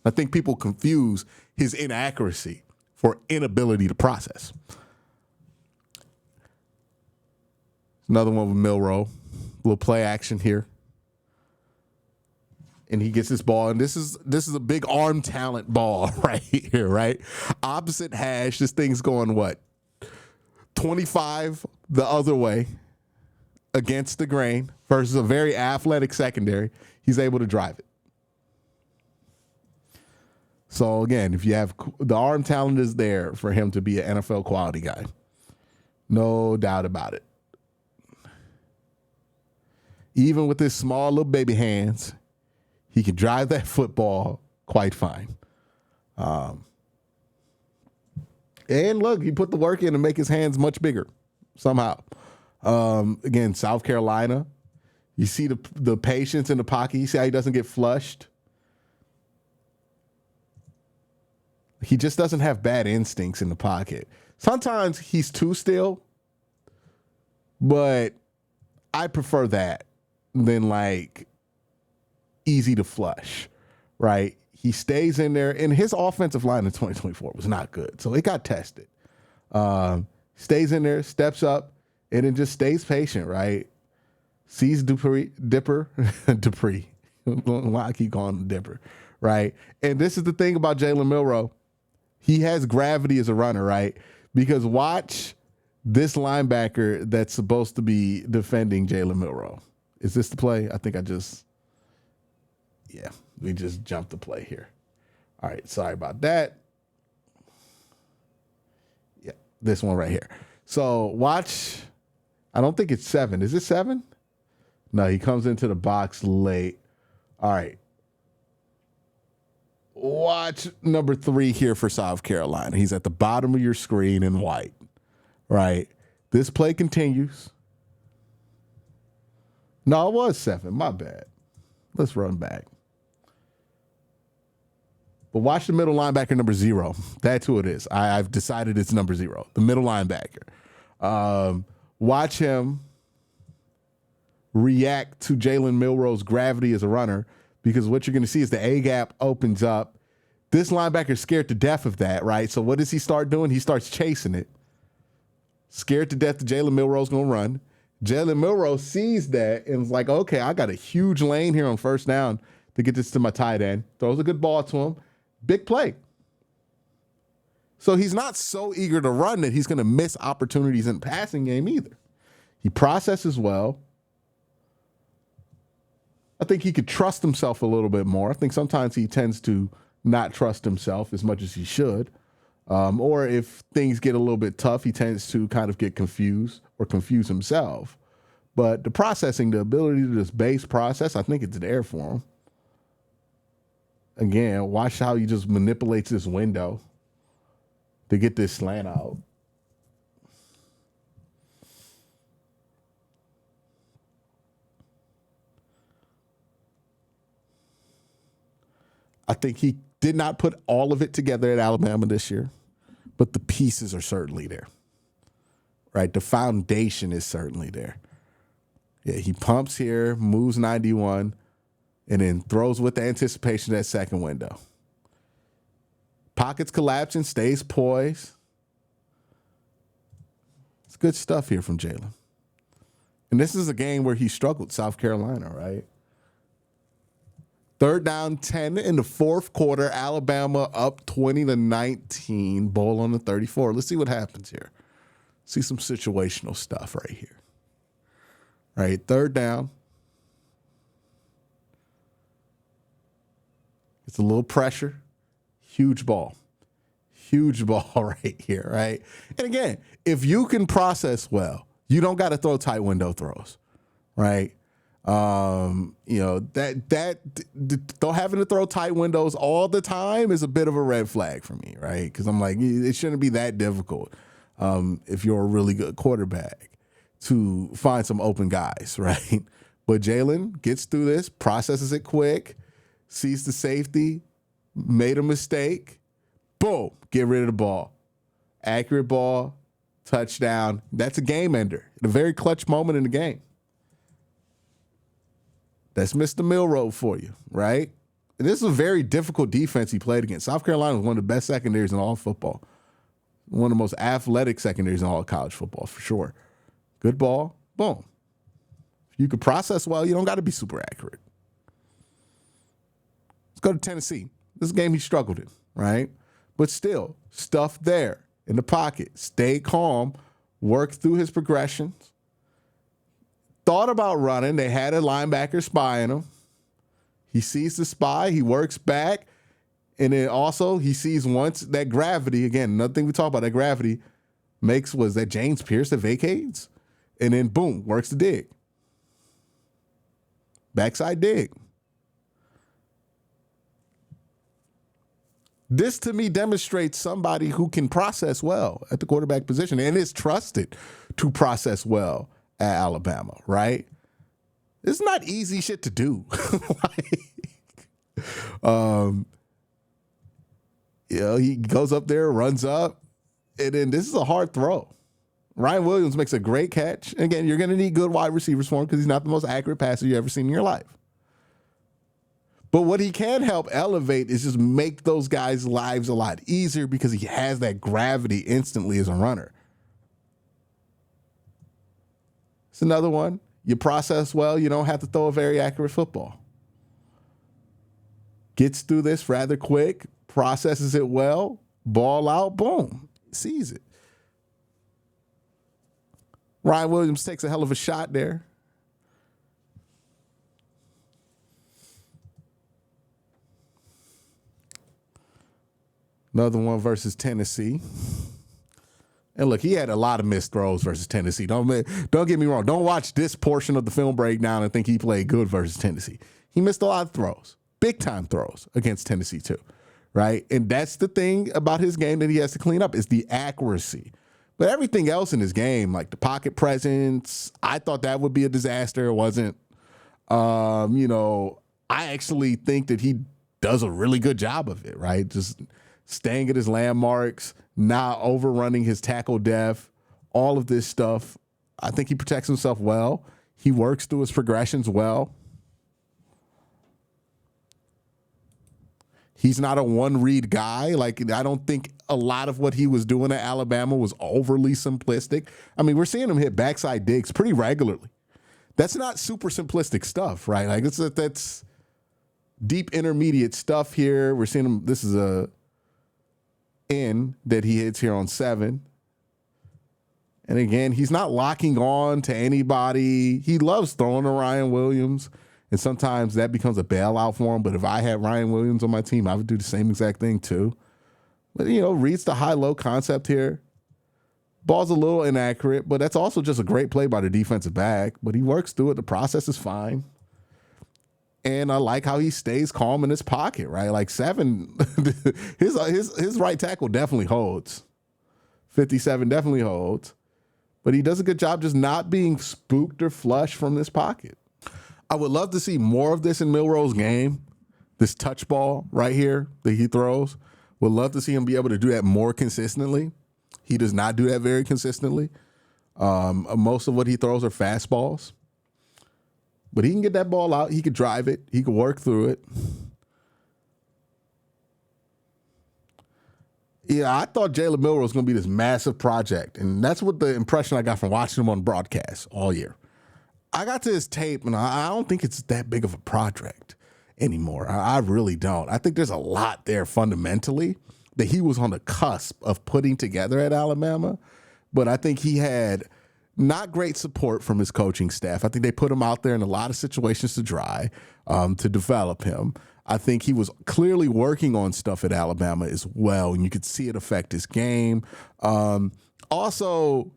S1: I think people confuse his inaccuracy for inability to process. Another one with Milroe. A little play action here. And he gets this ball, and this is a big arm talent ball right here, right? Opposite hash. This thing's going, what, 25 the other way against the grain versus a very athletic secondary. He's able to drive it. So, again, if you have the arm talent is there for him to be an NFL quality guy. No doubt about it. Even with his small little baby hands, he can drive that football quite fine. And look, he put the work in to make his hands much bigger somehow. Again, South Carolina, you see the patience in the pocket. You see how he doesn't get flushed. He just doesn't have bad instincts in the pocket. Sometimes he's too still, but
S2: I prefer that than like easy to flush, right? He stays in there, and his offensive line in 2024 was not good, so it got tested. Stays in there, steps up, and then just stays patient, right? Sees Dupree. Why I keep calling him Dipper, right? And this is the thing about Jalen Milroe. He has gravity as a runner, right? Because watch this linebacker that's supposed to be defending Jalen Milroe. Is this the play? I think we just jumped the play here. All right, sorry about that. Yeah, this one right here. So watch, I don't think it's 7. Is it 7? No, he comes into the box late. All right. Watch number 3 here for South Carolina. He's at the bottom of your screen in white, right? This play continues. No, it was 7. My bad. Let's run back. But watch the middle linebacker, number 0. That's who it is. I've decided it's number 0, the middle linebacker. Watch him react to Jalen Milroe's gravity as a runner, because what you're going to see is the A gap opens up. This linebacker's scared to death of that, right? So what does he start doing? He starts chasing it. Scared to death that Jalen Milroe's going to run. Jalen Milroe sees that and is like, okay, I got a huge lane here on first down to get this to my tight end. Throws a good ball to him. Big play. So he's not so eager to run that he's going to miss opportunities in the passing game either. He processes well. I think he could trust himself a little bit more. I think sometimes he tends to not trust himself as much as he should. Or if things get a little bit tough, he tends to kind of get confused or confuse himself. But the processing, the ability to just base process, I think it's there for him. Again, watch how he just manipulates this window to get this slant out. I think he did not put all of it together at Alabama this year, but the pieces are certainly there, right? The foundation is certainly there. Yeah, he pumps here, moves 91, and then throws with the anticipation that second window. Pockets collapsing, stays poised. It's good stuff here from Jalen. And this is a game where he struggled, South Carolina, right? 3rd down, 10 in the fourth quarter. Alabama up 20-19. Ball on the 34. Let's see what happens here. See some situational stuff right here. All right, 3rd down. It's a little pressure. Huge ball. Huge ball right here, right? And again, if you can process well, you don't got to throw tight window throws, right? Having to throw tight windows all the time is a bit of a red flag for me, right? Because I'm like, it shouldn't be that difficult if you're a really good quarterback to find some open guys, right? But Jalen gets through this, processes it quick, sees the safety, made a mistake, boom, get rid of the ball. Accurate ball, touchdown. That's a game ender. A very clutch moment in the game. That's Mr. Milroe for you, right? And this is a very difficult defense he played against. South Carolina was one of the best secondaries in all football. One of the most athletic secondaries in all of college football, for sure. Good ball, boom. If you can process well, you don't got to be super accurate. Let's go to Tennessee. This game he struggled in, right? But still, stuff there in the pocket. Stay calm, work through his progressions. Thought about running. They had a linebacker spying him. He sees the spy. He works back. And then also he sees once that gravity, again, another thing we talk about, that gravity was that James Pierce that vacates? And then boom, works the dig. Backside dig. This to me demonstrates somebody who can process well at the quarterback position and is trusted to process well at Alabama, right? It's not easy shit to do. He goes up there, runs up, and then this is a hard throw, Ryan Williams makes a great catch. Again, you're going to need good wide receivers for him because he's not the most accurate passer you've ever seen in your life. But what he can help elevate is just make those guys' lives a lot easier because he has that gravity instantly as a runner. It's another one. You process well, you don't have to throw a very accurate football. Gets through this rather quick, processes it well, ball out, boom, sees it. Ryan Williams takes a hell of a shot there. Another one versus Tennessee. And look, he had a lot of missed throws versus Tennessee. Don't get me wrong. Don't watch this portion of the film breakdown and think he played good versus Tennessee. He missed a lot of throws, big time throws against Tennessee too, right? And that's the thing about his game that he has to clean up is the accuracy. But everything else in his game, like the pocket presence, I thought that would be a disaster. It wasn't. I actually think that he does a really good job of it, right? Just staying at his landmarks, not overrunning his tackle depth, all of this stuff. I think he protects himself well. He works through his progressions well. He's not a one-read guy. Like, I don't think a lot of what he was doing at Alabama was overly simplistic. I mean, we're seeing him hit backside digs pretty regularly. That's not super simplistic stuff, right? Like, that's deep intermediate stuff here. We're seeing him. This is a in that he hits here on 7. And again, he's not locking on to anybody. He loves throwing to Ryan Williams. And sometimes that becomes a bailout for him. But if I had Ryan Williams on my team, I would do the same exact thing too. But, reads the high-low concept here. Ball's a little inaccurate, but that's also just a great play by the defensive back. But he works through it. The process is fine. And I like how he stays calm in his pocket, right? Like 7, his right tackle definitely holds. 57 definitely holds. But he does a good job just not being spooked or flushed from this pocket. I would love to see more of this in Milroe's game, this touch ball right here that he throws. Would love to see him be able to do that more consistently. He does not do that very consistently. Most of what he throws are fastballs. But he can get that ball out. He could drive it. He could work through it. Yeah, I thought Jalen Milroe was going to be this massive project. And that's what the impression I got from watching him on broadcast all year. I got to his tape, and I don't think it's that big of a project anymore. I really don't. I think there's a lot there fundamentally that he was on the cusp of putting together at Alabama. But I think he had not great support from his coaching staff. I think they put him out there in a lot of situations to develop him. I think he was clearly working on stuff at Alabama as well, and you could see it affect his game. Also,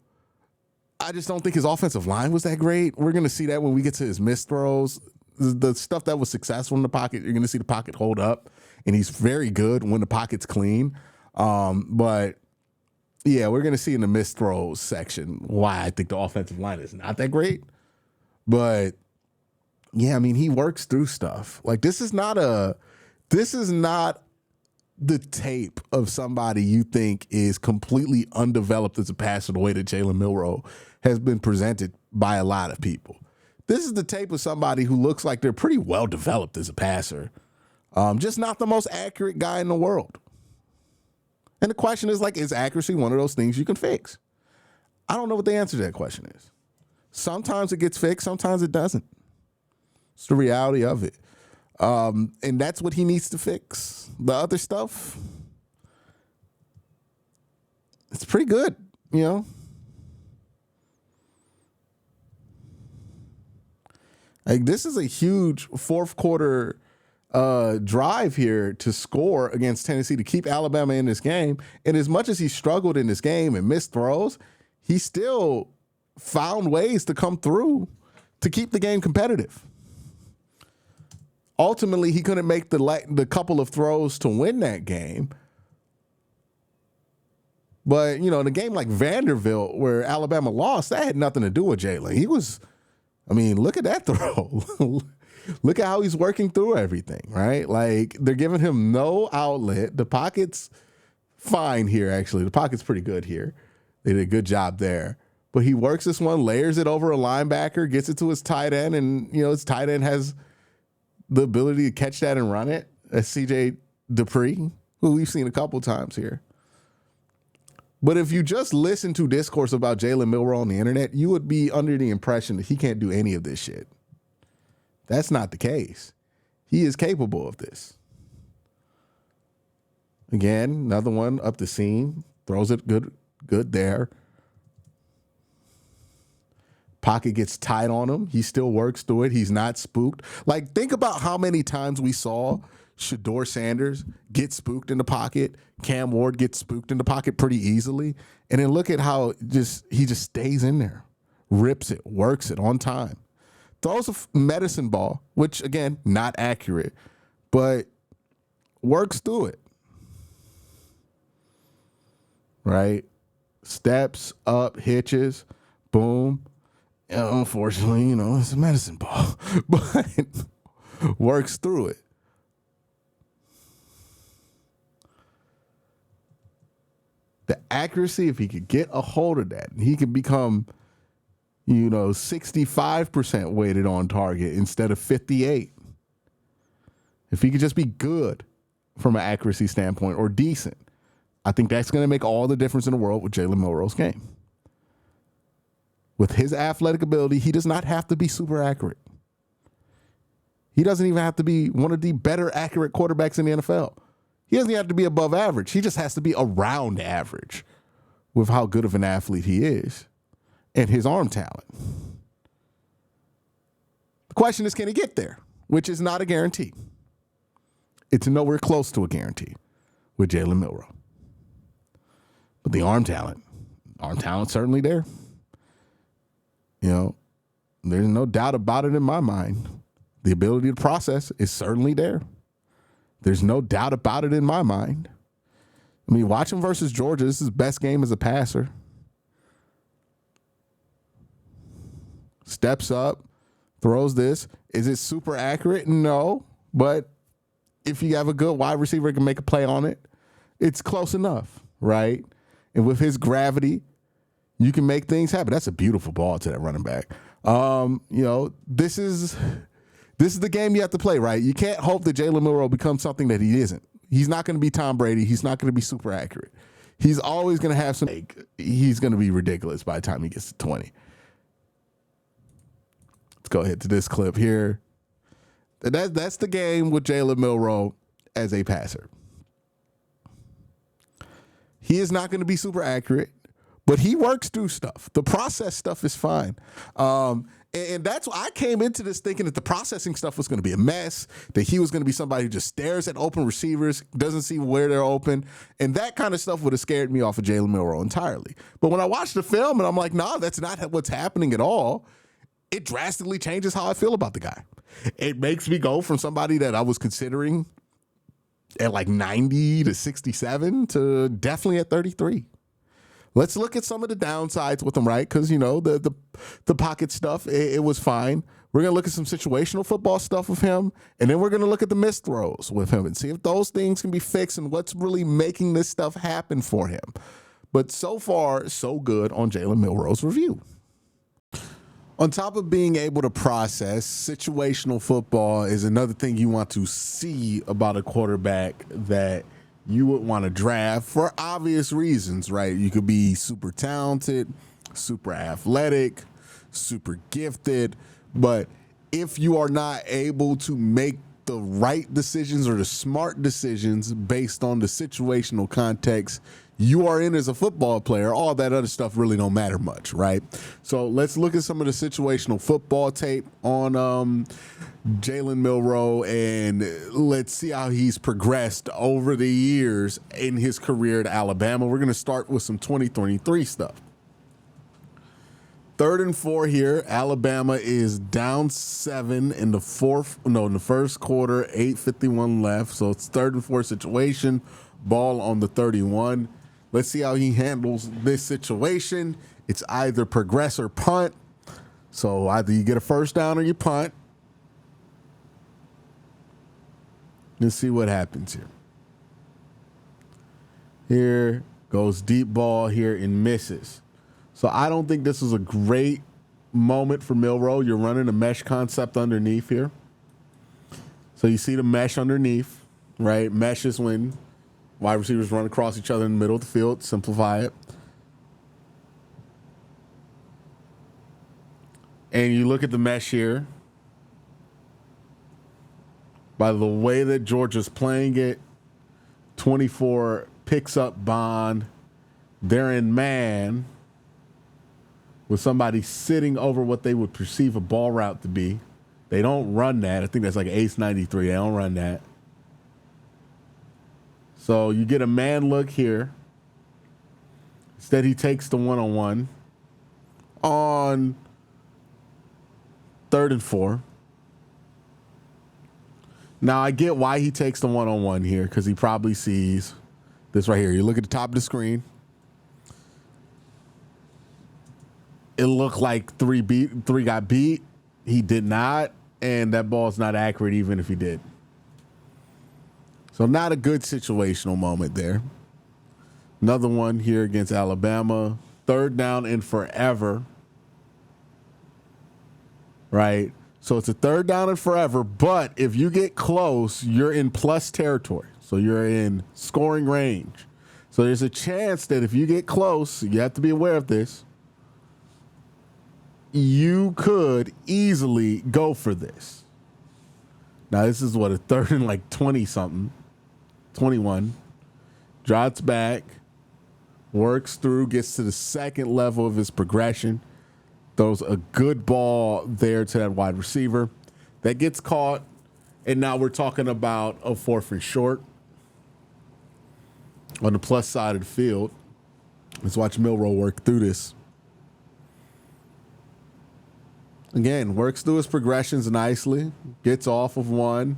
S2: I just don't think his offensive line was that great. We're going to see that when we get to his missed throws. The stuff that was successful in the pocket, you're going to see the pocket hold up, and he's very good when the pocket's clean. But yeah, we're going to see in the missed throws section why I think the offensive line is not that great. But yeah, I mean, he works through stuff. Like, this is not the tape of somebody you think is completely undeveloped as a passer the way that Jalen Milroe has been presented by a lot of people. This is the tape of somebody who looks like they're pretty well developed as a passer. Just not the most accurate guy in the world. And the question is, like, is accuracy one of those things you can fix? I don't know what the answer to that question is. Sometimes it gets fixed, sometimes it doesn't. It's the reality of it. And that's what he needs to fix. The other stuff, it's pretty good, Like, this is a huge fourth quarter drive here to score against Tennessee to keep Alabama in this game. And as much as he struggled in this game and missed throws, he still found ways to come through to keep the game competitive. Ultimately, he couldn't make the couple of throws to win that game. But, in a game like Vanderbilt where Alabama lost, that had nothing to do with Jalen. Look at that throw. Look at how he's working through everything, right? Like, they're giving him no outlet. The pocket's fine here, actually. The pocket's pretty good here. They did a good job there. but he works this one, layers it over a linebacker, gets it to his tight end, and his tight end has the ability to catch that and run it. That's CJ Dupree, who we've seen a couple times here. But if you just listen to discourse about Jalen Milroe on the internet, you would be under the impression that he can't do any of this shit. That's not the case. He is capable of this. Again, another one up the seam, throws it good there. Pocket gets tight on him. He still works through it. He's not spooked. Like, think about how many times we saw Shedeur Sanders get spooked in the pocket. Cam Ward gets spooked in the pocket pretty easily. And then look at how he just stays in there, rips it, works it on time. Throws a medicine ball, which, again, not accurate, but works through it. Right? Steps up, hitches, boom. Unfortunately, it's a medicine ball, but works through it. The accuracy, if he could get a hold of that, he could become, 65% weighted on target instead of 58. If he could just be good from an accuracy standpoint or decent, I think that's going to make all the difference in the world with Jalen Milroe's game. With his athletic ability, he does not have to be super accurate. He doesn't even have to be one of the better accurate quarterbacks in the NFL. He doesn't have to be above average. He just has to be around average with how good of an athlete he is and his arm talent. The question is, can he get there? Which is not a guarantee. It's nowhere close to a guarantee with Jalen Milroe. But the arm talent's certainly there. There's no doubt about it in my mind. The ability to process is certainly there. There's no doubt about it in my mind. I mean, watch him versus Georgia. This is his best game as a passer. Steps up, throws this. Is it super accurate? No. But if you have a good wide receiver who can make a play on it, it's close enough, right? And with his gravity, you can make things happen. That's a beautiful ball to that running back. This is the game you have to play, right? You can't hope that Jalen Milroe becomes something that he isn't. He's not going to be Tom Brady. He's not going to be super accurate. He's always going to have he's going to be ridiculous by the time he gets to 20. Let's go ahead to this clip here. That's the game with Jalen Milroe as a passer. He is not going to be super accurate, but he works through stuff. The process stuff is fine. And that's why I came into this thinking that the processing stuff was going to be a mess, that he was going to be somebody who just stares at open receivers, doesn't see where they're open. And that kind of stuff would have scared me off of Jalen Milroe entirely. But when I watched the film and I'm like, nah, that's not what's happening at all, it drastically changes how I feel about the guy. It makes me go from somebody that I was considering at like 90 to 67 to definitely at 33. Let's look at some of the downsides with him, right? Because, the pocket stuff, it was fine. We're going to look at some situational football stuff with him, and then we're going to look at the missed throws with him and see if those things can be fixed and what's really making this stuff happen for him. But so far, so good on Jalen Milroe's review. On top of being able to process, situational football is another thing you want to see about a quarterback that you would want to draft for obvious reasons, right? You could be super talented, super athletic, super gifted, but if you are not able to make the right decisions or the smart decisions based on the situational context you are in as a football player, all that other stuff really don't matter much, right? So let's look at some of the situational football tape on Jalen Milroe, and let's see how he's progressed over the years in his career at Alabama. We're going to start with some 2023 stuff. 3rd and 4 here. Alabama is down 7 in the first quarter, 8:51 left. So it's 3rd and 4 situation, ball on the 31. Let's see how he handles this situation. It's either progress or punt. So either you get a first down or you punt. Let's see what happens here. Here goes deep ball here and misses. So I don't think this is a great moment for Milroe. You're running a mesh concept underneath here. So you see the mesh underneath, right? Mesh is when wide receivers run across each other in the middle of the field. Simplify it. And you look at the mesh here. By the way that Georgia's playing it, 24 picks up Bond. They're in man with somebody sitting over what they would perceive a ball route to be. They don't run that. I think that's like ace 93. They don't run that. So you get a man look here. Instead, he takes the one-on-one on 3rd and 4. Now, I get why he takes the one-on-one here, because he probably sees this right here. You look at the top of the screen. It looked like three got beat. He did not, and that ball's not accurate even if he did. So not a good situational moment there. Another one here against Alabama. 3rd down and forever. Right? So it's a 3rd down and forever, but if you get close, you're in plus territory. So you're in scoring range. So there's a chance that if you get close, you have to be aware of this, you could easily go for this. Now, this is what, a 3rd and like 20-something, 21. Drops back, works through, gets to the 2nd level of his progression. Throws a good ball there to that wide receiver. That gets caught, and now we're talking about a 4th and short on the plus side of the field. Let's watch Milroe work through this. Again, works through his progressions nicely. Gets off of 1,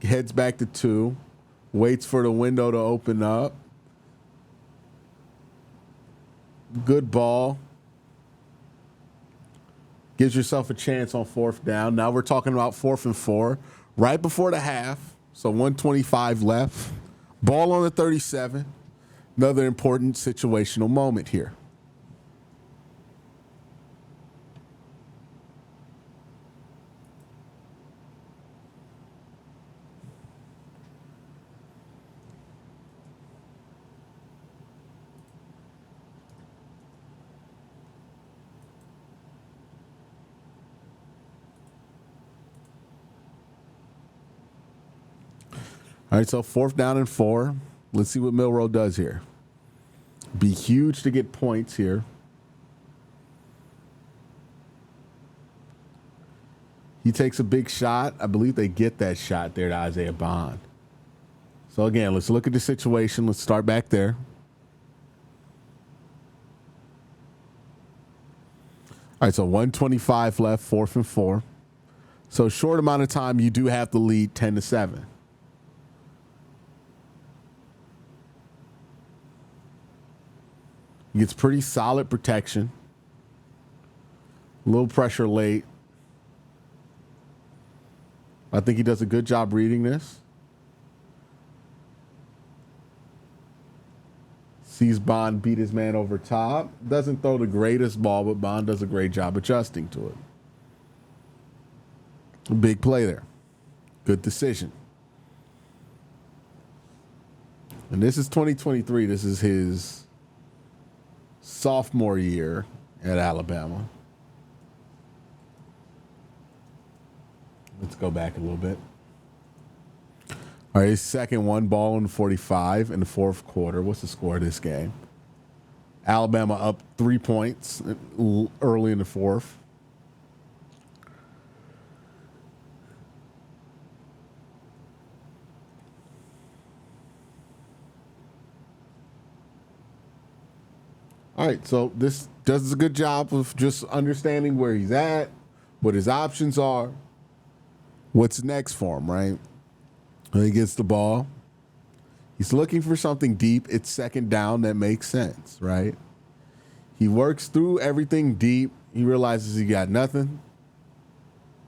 S2: heads back to 2, waits for the window to open up. Good ball. Gives yourself a chance on 4th down. Now we're talking about 4th and 4, right before the half. So 1:25 left. Ball on the 37. Another important situational moment here. All right, so 4th down and 4. Let's see what Milroe does here. Be huge to get points here. He takes a big shot. I believe they get that shot there to Isaiah Bond. So again, let's look at the situation. Let's start back there. All right, so 1:25 left, 4th and 4. So short amount of time, you do have to lead 10-7. He gets pretty solid protection. A little pressure late. I think he does a good job reading this. Sees Bond beat his man over top. Doesn't throw the greatest ball, but Bond does a great job adjusting to it. A big play there. Good decision. And this is 2023. This is his sophomore year at Alabama. Let's go back a little bit. All right, his second one, ball in the 45 in the 4th quarter. What's the score of this game? Alabama up 3 points early in the 4th. All right, so this does a good job of just understanding where he's at, what his options are, what's next for him, right? When he gets the ball, he's looking for something deep. It's 2nd down. That makes sense, right? He works through everything deep. He realizes he got nothing.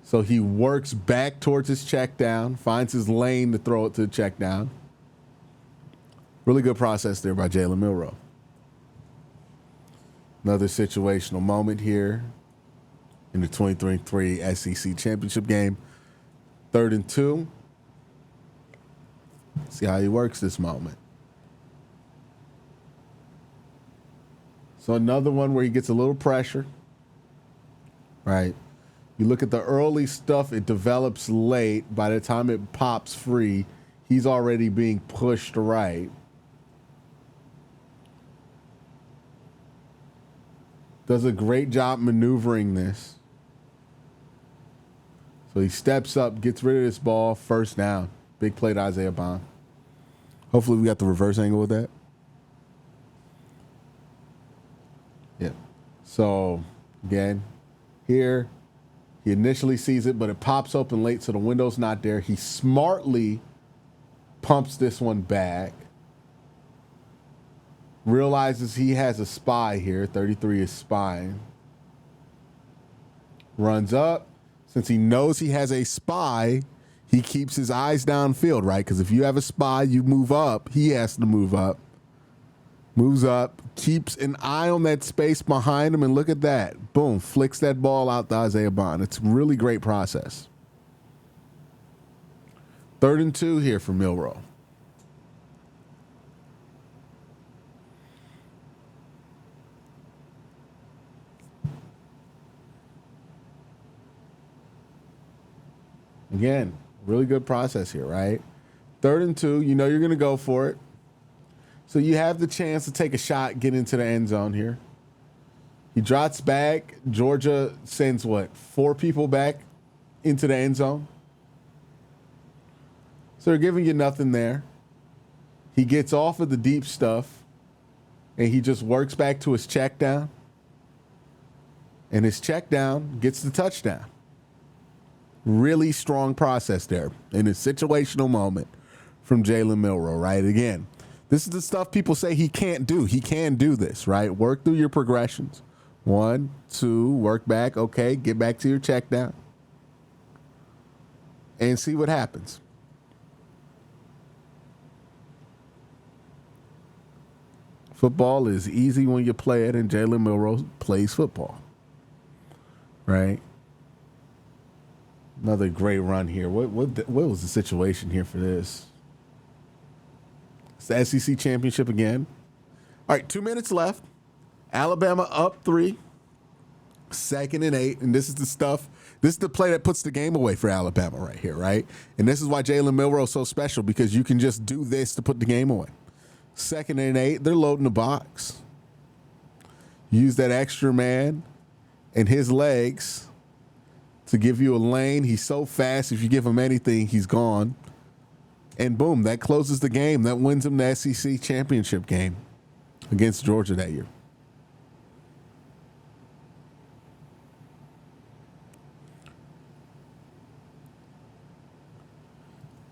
S2: So he works back towards his check down, finds his lane to throw it to the check down. Really good process there by Jalen Milroe.
S1: Another situational moment here in the 2023 SEC championship game. 3rd and 2. See how he works this moment. So another one where he gets a little pressure, right? You look at the early stuff, it develops late. By the time it pops free, he's already being pushed right. Does a great job maneuvering this. So he steps up, gets rid of this ball, 1st down. Big play to Isaiah Bond. Hopefully we got the reverse angle with that. Yeah. So, again, here, he initially sees it, but it pops open late, so the window's not there. He smartly pumps this one back. Realizes he has a spy here. 33 is spying. Runs up. Since he knows he has a spy, he keeps his eyes downfield, right? Because if you have a spy, you move up. He has to move up. Moves up. Keeps an eye on that space behind him, and look at that. Boom. Flicks that ball out to Isaiah Bond. It's a really great process. 3rd and 2 here for Milroe. Again, really good process here, right? 3rd and 2, you know you're going to go for it. So you have the chance to take a shot, get into the end zone here. He drops back. Georgia sends, 4 people back into the end zone? So they're giving you nothing there. He gets off of the deep stuff, and he just works back to his check down. And his check down gets the touchdown. Really strong process there in a situational moment from Jalen Milroe, right? Again, this is the stuff people say he can't do. He can do this, right? Work through your progressions. 1, 2, work back. Okay, get back to your check down. And see what happens. Football is easy when you play it, and Jalen Milroe plays football, right? Another great run here. What was the situation here for this? It's the SEC championship again. All right, 2 minutes left. Alabama up 3. 2nd and 8. And this is the stuff. This is the play that puts the game away for Alabama right here, right? And this is why Jalen Milroe is so special, because you can just do this to put the game away. 2nd and 8. They're loading the box. Use that extra man and his legs to give you a lane. He's so fast, if you give him anything, he's gone. And boom, that closes the game. That wins him the SEC championship game against Georgia that year.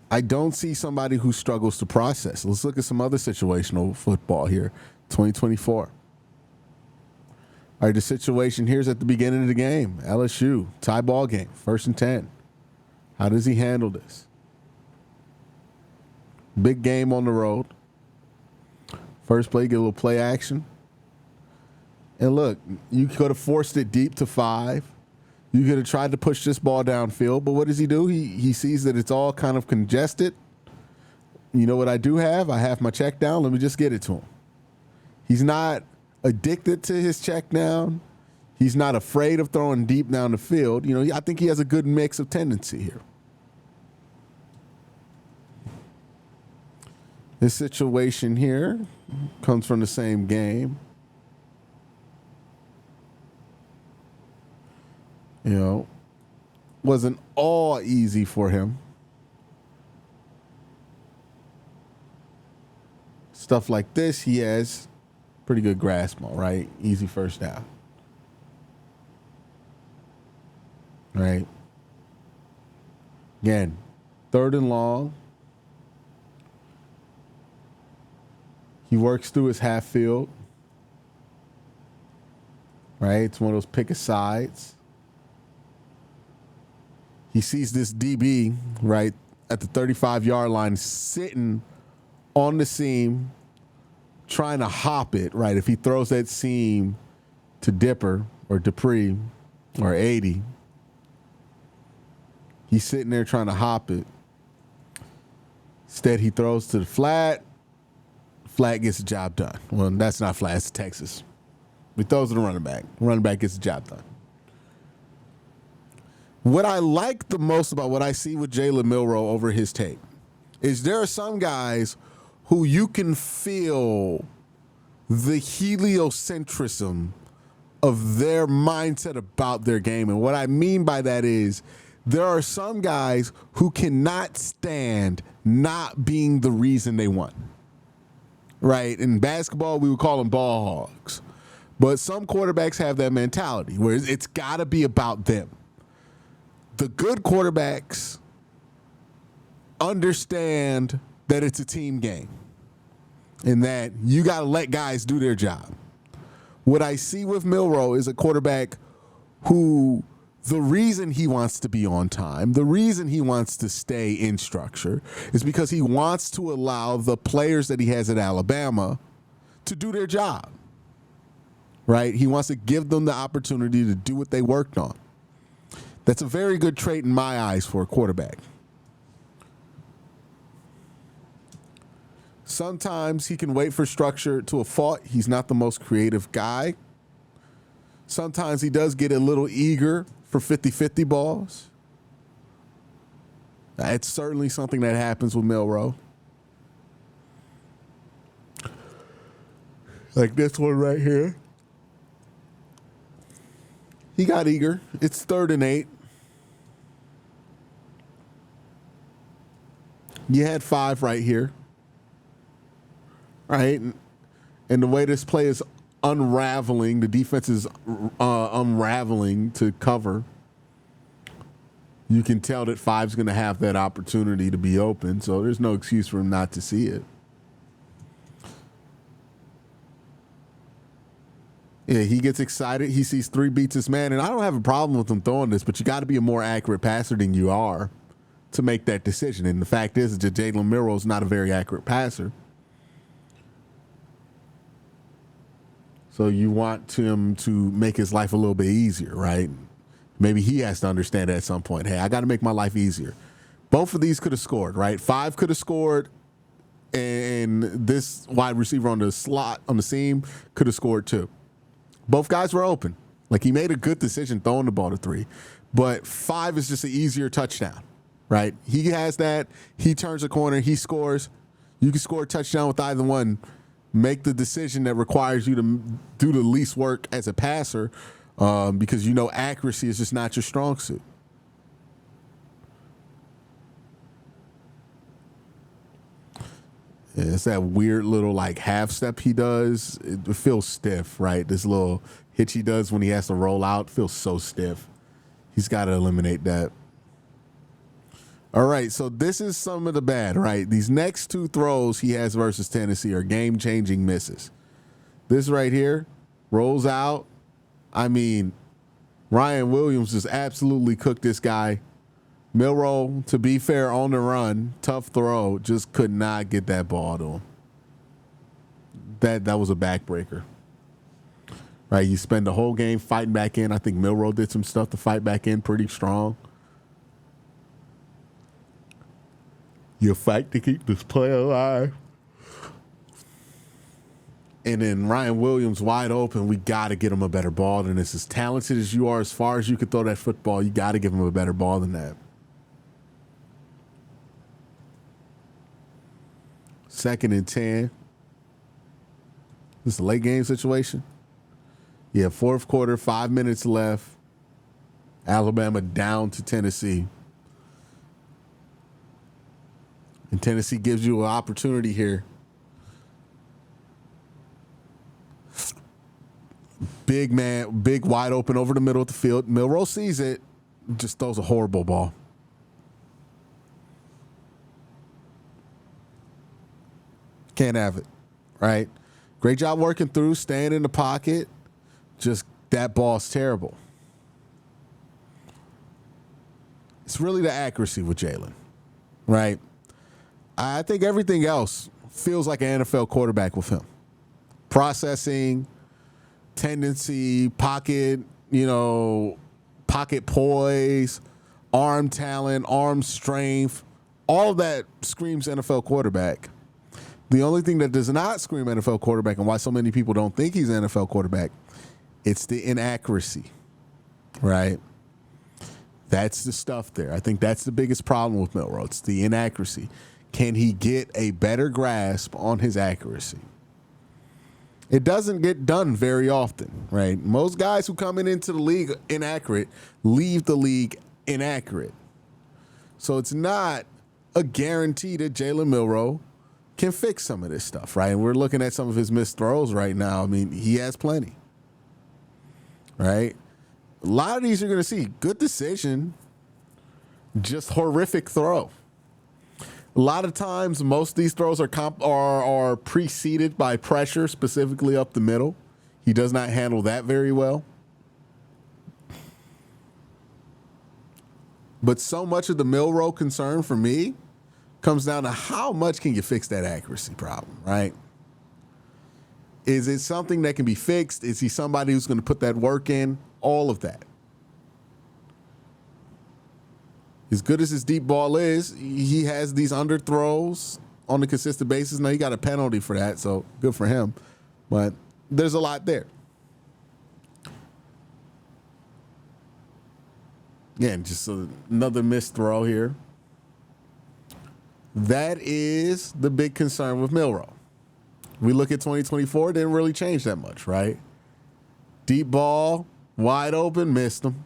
S1: I don't see somebody who struggles to process. Let's look at some other situational football here. 2024. All right, the situation here's at the beginning of the game. LSU, tie ball game, 1st and 10. How does he handle this? Big game on the road. First play, get a little play action. And look, you could have forced it deep to 5. You could have tried to push this ball downfield, but what does he do? He sees that it's all kind of congested. You know what I do have? I have my check down. Let me just get it to him. He's not addicted to his check down. He's not afraid of throwing deep down the field. You know, I think he has a good mix of tendency here. This situation here comes from the same game. You know, wasn't all easy for him. Stuff like this, he has pretty good grasp on, right? Easy 1st down. Right? Again, 3rd and long. He works through his half field. Right? It's one of those pick asides. He sees this DB, right, at the 35-yard line sitting on the seam, trying to hop it, right? If he throws that seam,
S2: to Dipper or Dupree or 80. He's sitting there trying to hop it. Instead, he throws to the flat. Flat gets the job done. Well, that's not flat. It's Texas. He throws to the running back. Running back gets the job done. What I like the most about what I see with Jalen Milroe over his tape is there are some guys who you can feel the heliocentrism of their mindset about their game. And what I mean by that is there are some guys who cannot stand not being the reason they won. Right? In basketball, we would call them ball hogs. But some quarterbacks have that mentality where it's got to be about them. The good quarterbacks understand that it's a team game and that you got to let guys do their job. What I see with Milroe is a quarterback who the reason he wants to be on time, the reason he wants to stay in structure is because he wants to allow the players that he has at Alabama to do their job, right? He wants to give them the opportunity to do what they worked on. That's a very good trait in my eyes for a quarterback. Sometimes he can wait for structure to a fault. He's not the most creative guy. Sometimes he does get a little eager for 50-50 balls. It's certainly something that happens with Milroe. Like this one right here. He got eager. It's 3rd and 8. You had 5 right here. Right? And the way this play is unraveling, the defense is unraveling to cover. You can tell that 5's going to have that opportunity to be open, so there's no excuse for him not to see it. Yeah, he gets excited. He sees 3 beats his man, and I don't have a problem with him throwing this, but you got to be a more accurate passer than you are to make that decision. And the fact is that Jalen Milroe is not a very accurate passer. So you want him to make his life a little bit easier, right? Maybe he has to understand at some point, hey, I got to make my life easier. Both of these could have scored, right? 5 could have scored, and this wide receiver on the slot, on the seam, could have scored too. Both guys were open. Like, he made a good decision throwing the ball to 3. But 5 is just an easier touchdown, right? He has that. He turns a corner. He scores. You can score a touchdown with either one. Make the decision that requires you to do the least work as a passer because you know accuracy is just not your strong suit. Yeah, it's that weird little like half step he does. It feels stiff, right? This little hitch he does when he has to roll out feels so stiff. He's got to eliminate that. All right, so this is some of the bad, right? These next 2 throws he has versus Tennessee are game-changing misses. This right here rolls out. I mean, Ryan Williams just absolutely cooked this guy. Milroe, to be fair, on the run, tough throw, just could not get that ball to him. That was a backbreaker. Right, you spend the whole game fighting back in. I think Milroe did some stuff to fight back in pretty strong. You fight to keep this play alive. And then Ryan Williams wide open. We got to get him a better ball than this. As talented as you are, as far as you can throw that football, you got to give him a better ball than that. 2nd and 10. This is a late game situation. Yeah, 4th quarter, 5 minutes left. Alabama down to Tennessee. And Tennessee gives you an opportunity here. Big man, big wide open over the middle of the field. Milroe sees it, just throws a horrible ball. Can't have it, right? Great job working through, staying in the pocket. Just that ball's terrible. It's really the accuracy with Jalen, right? I think everything else feels like an NFL quarterback with him. Processing,
S1: tendency, pocket poise, arm talent, arm strength, all of that screams NFL quarterback. The only thing that does not scream NFL quarterback, and why so many people don't think he's an NFL quarterback, it's the inaccuracy, right? That's the stuff there. I think that's the biggest problem with Milroe. It's the inaccuracy. Can he get a better grasp on his accuracy? It doesn't get done very often, right? Most guys who come into the league inaccurate leave the league inaccurate. So it's not a guarantee that Jalen Milroe can fix some of this stuff, right? And we're looking at some of his missed throws right now. I mean, he has plenty, right? A lot of these you're going to see good decision, just horrific throw. A lot of times, most of these throws are preceded by pressure, specifically up the middle. He does not handle that very well. But so much of the Milroe concern for me comes down to how much can you fix that accuracy problem, right? Is it something that can be fixed? Is he somebody who's going to put that work in? All of that. As good as his deep ball is, he has these underthrows on a consistent basis. Now, he got a penalty for that, so good for him. But there's a lot there. Again, just another missed throw here. That is the big concern with Milroe. We look at 2024, it didn't really change that much, right? Deep ball, wide open, missed him.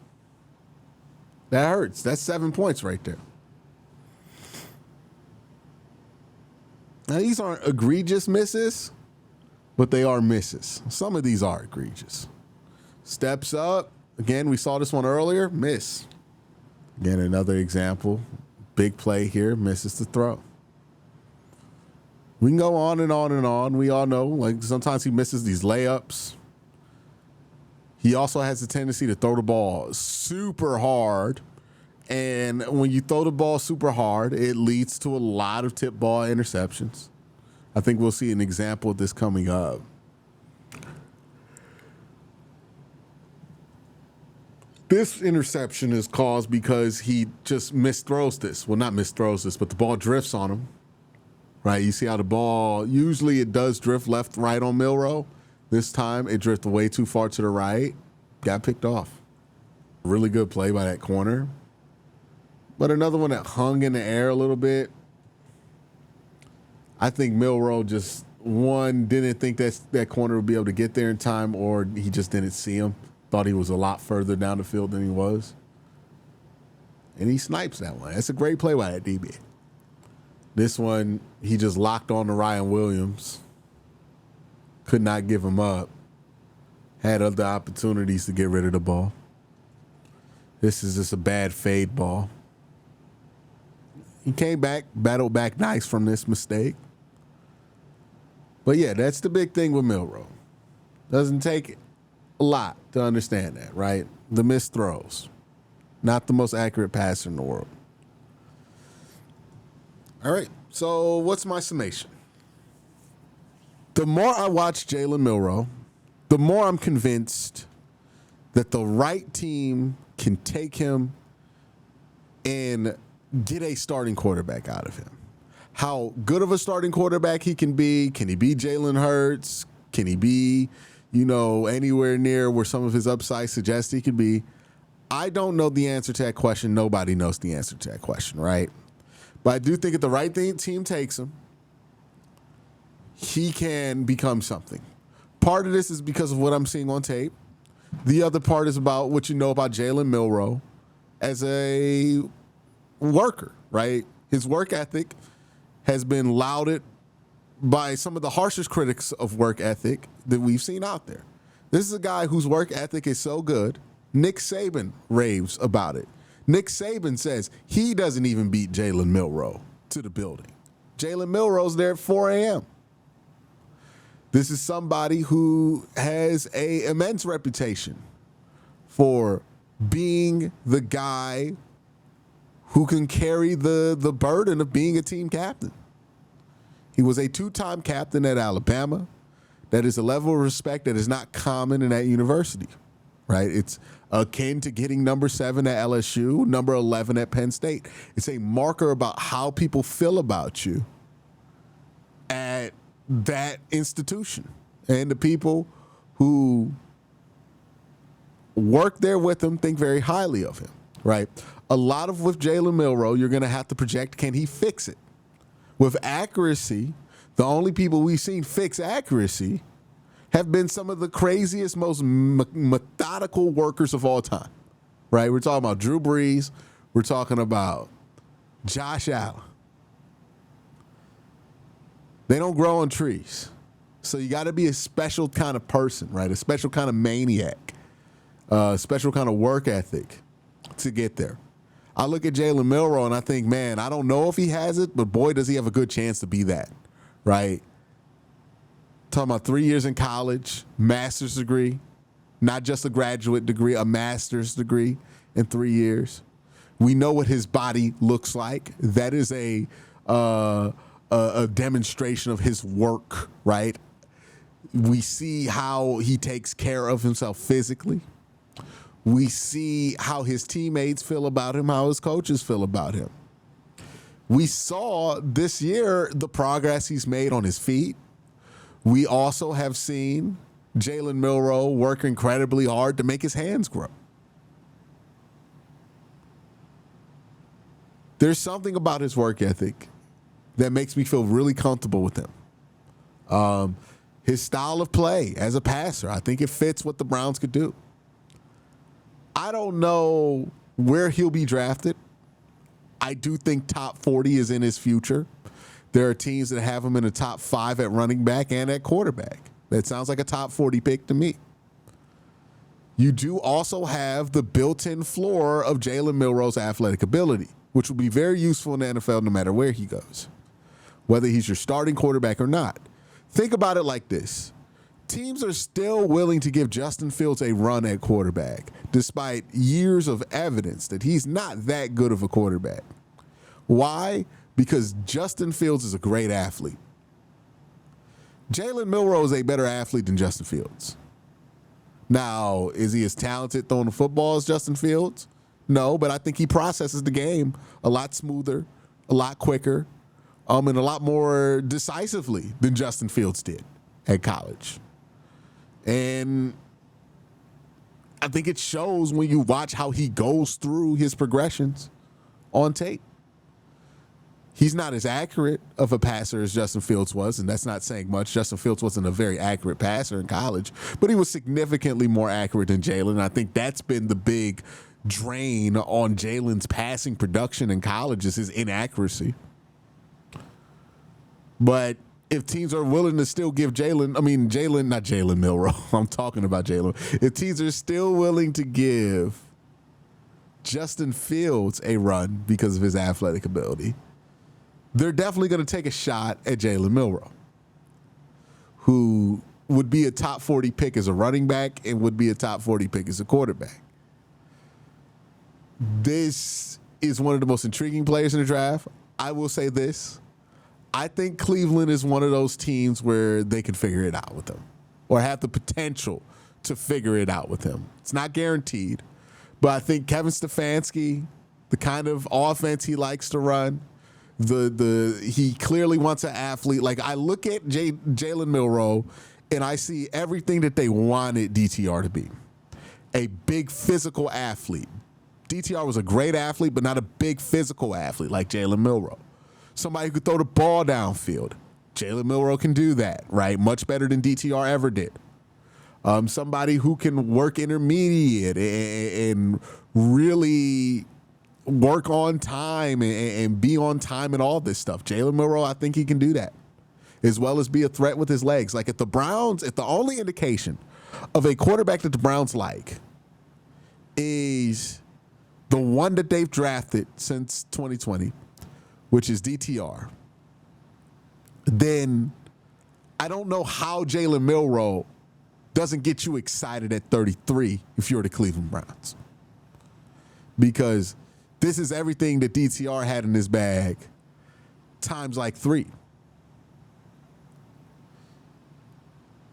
S1: That hurts. That's 7 points right there. Now, these aren't egregious misses, but they are misses. Some of these are egregious. Steps up. Again, we saw this one earlier. Miss. Again, another example. Big play here. Misses the throw. We can go on and on and on. We all know, like, sometimes he misses these layups. He also has a tendency to throw the ball super hard. And when you throw the ball super hard, it leads to a lot of tip ball interceptions. I think we'll see an example of this coming up. This interception is caused because he just misthrows this. Well, not misthrows this, but the ball drifts on him. Right? You see how the ball, usually it does drift left, right on Milroe. This time it drifted way too far to the right. Got picked off. Really good play by that corner. But another one that hung in the air a little bit. I think Milroe just, one, didn't think that corner would be able to get there in time, or he just didn't see him. Thought he was a lot further down the field than he was. And he snipes that one. That's a great play by that DB. This one, he just locked on to Ryan Williams. Could not give him up. Had other opportunities to get rid of the ball. This is just a bad fade ball. He came back, battled back nice from this mistake. But yeah, that's the big thing with Milroe. Doesn't take a lot to understand that, right? The missed throws. Not the most accurate passer in the world. All right, so what's my summation? The more I watch Jalen Milroe, the more I'm convinced that the right team can take him and get a starting quarterback out of him. How good of a starting quarterback he can be. Can he be Jalen Hurts? Can he be, anywhere near where some of his upside suggests he could be? I don't know the answer to that question. Nobody knows the answer to that question, right? But I do think if the right team takes him, he can become something. Part of this is because of what I'm seeing on tape. The other part is about what you know about Jalen Milroe as a worker, right? His work ethic has been lauded by some of the harshest critics of work ethic that we've seen out there. This is a guy whose work ethic is so good, Nick Saban raves about it. Nick Saban says he doesn't even beat Jalen Milroe to the building. Jalen Milroe's there at 4 a.m. This is somebody who has an immense reputation for being the guy who can carry the burden of being a team captain. He was a two-time captain at Alabama. That is a level of respect that is not common in that university, right? It's akin to getting number 7 at LSU, number 11 at Penn State. It's a marker about how people feel about you at that institution. And the people who work there with him think very highly of him, right? A lot of with Jalen Milroe, you're going to have to project, can he fix it? With accuracy, the only people we've seen fix accuracy have been some of the craziest, most methodical workers of all time, right? We're talking about Drew Brees. We're talking about Josh Allen. They don't grow on trees. So you got to be a special kind of person, right? A special kind of maniac, a special kind of work ethic to get there. I look at Jalen Milroe and I think, man, I don't know if he has it, but boy, does he have a good chance to be that, right? Talking about 3 years in college, master's degree, not just a graduate degree, a master's degree in 3 years. We know what his body looks like. That is a demonstration of his work, right? We see how he takes care of himself physically. We see how his teammates feel about him, how his coaches feel about him. We saw this year the progress he's made on his feet. We also have seen Jalen Milroe work incredibly hard to make his hands grow. There's something about his work ethic that makes me feel really comfortable with him. His style of play as a passer, I think it fits what the Browns could do. I don't know where he'll be drafted. I do think top 40 is in his future. There are teams that have him in the top 5 at running back and at quarterback. That sounds like a top 40 pick to me. You do also have the built-in floor of Jalen Milroe's athletic ability, which will be very useful in the NFL no matter where he goes, whether he's your starting quarterback or not. Think about it like this. Teams are still willing to give Justin Fields a run at quarterback, despite years of evidence that he's not that good of a quarterback. Why? Because Justin Fields is a great athlete. Jalen Milroe is a better athlete than Justin Fields. Now, is he as talented throwing the football as Justin Fields? No, but I think he processes the game a lot smoother, a lot quicker, and a lot more decisively than Justin Fields did at college. And I think it shows when you watch how he goes through his progressions on tape. He's not as accurate of a passer as Justin Fields was, and that's not saying much. Justin Fields wasn't a very accurate passer in college, but he was significantly more accurate than Jalen. I think that's been the big drain on Jalen's passing production in college is his inaccuracy. But if teams are willing to still give not Jalen Milroe. I'm talking about Jalen. If teams are still willing to give Justin Fields a run because of his athletic ability, they're definitely going to take a shot at Jalen Milroe, who would be a top 40 pick as a running back and would be a top 40 pick as a quarterback. This is one of the most intriguing players in the draft. I will say this. I think Cleveland is one of those teams where they can figure it out with him or have the potential to figure it out with him. It's not guaranteed, but I think Kevin Stefanski, the kind of offense he likes to run, he clearly wants an athlete. Like I look at Jalen Milroe and I see everything that they wanted DTR to be. A big physical athlete. DTR was a great athlete, but not a big physical athlete like Jalen Milroe. Somebody who could throw the ball downfield. Jalen Milroe can do that, right? Much better than DTR ever did. Somebody who can work intermediate and really work on time and be on time and all this stuff. Jalen Milroe, I think he can do that, as well as be a threat with his legs. Like if the only indication of a quarterback that the Browns like is the one that they've drafted since 2020, which is DTR, then I don't know how Jalen Milroe doesn't get you excited at 33 if you're the Cleveland Browns. Because this is everything that DTR had in his bag times like 3.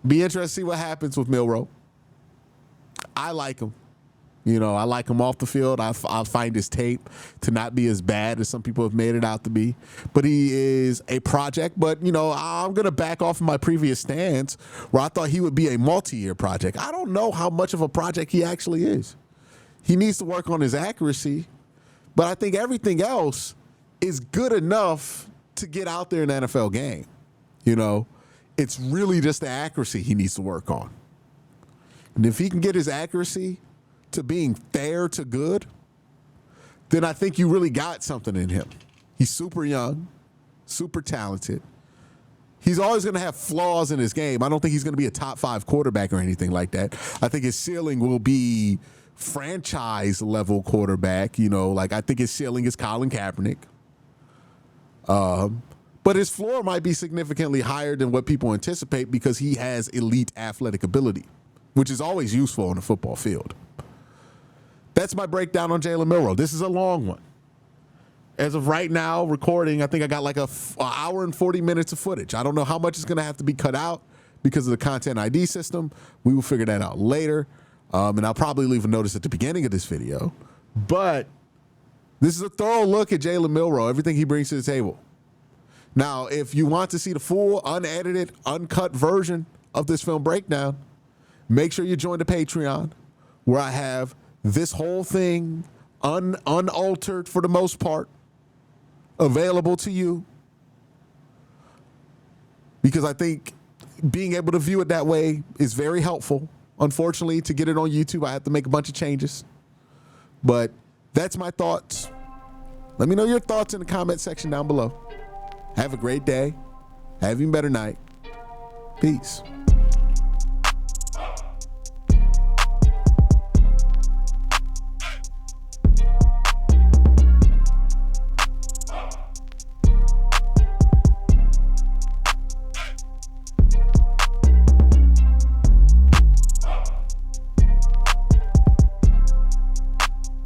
S1: Be interested to see what happens with Milroe. I like him. I like him off the field. I find his tape to not be as bad as some people have made it out to be. But he is a project. But, I'm going to back off of my previous stance where I thought he would be a multi-year project. I don't know how much of a project he actually is. He needs to work on his accuracy. But I think everything else is good enough to get out there in the NFL game. It's really just the accuracy he needs to work on. And if he can get his accuracy to being fair to good, then I think you really got something in him. He's super young, super talented. He's always going to have flaws in his game. I don't think he's going to be a top 5 quarterback or anything like that. I think his ceiling will be franchise level quarterback. I think his ceiling is Colin Kaepernick. But his floor might be significantly higher than what people anticipate because he has elite athletic ability, which is always useful on the football field. That's my breakdown on Jalen Milroe. This is a long one. As of right now, recording, I think I got like an hour and 40 minutes of footage. I don't know how much is going to have to be cut out because of the content ID system. We will figure that out later. And I'll probably leave a notice at the beginning of this video. But this is a thorough look at Jalen Milroe, everything he brings to the table. Now, if you want to see the full, unedited, uncut version of this film breakdown, make sure you join the Patreon, where I have this whole thing unaltered for the most part available to you, because I think being able to view it that way is very helpful. Unfortunately, to get it on YouTube, I have to make a bunch of changes. But that's my thoughts. Let me know your thoughts in the comment section down below. Have a great day. Have an even better night. Peace.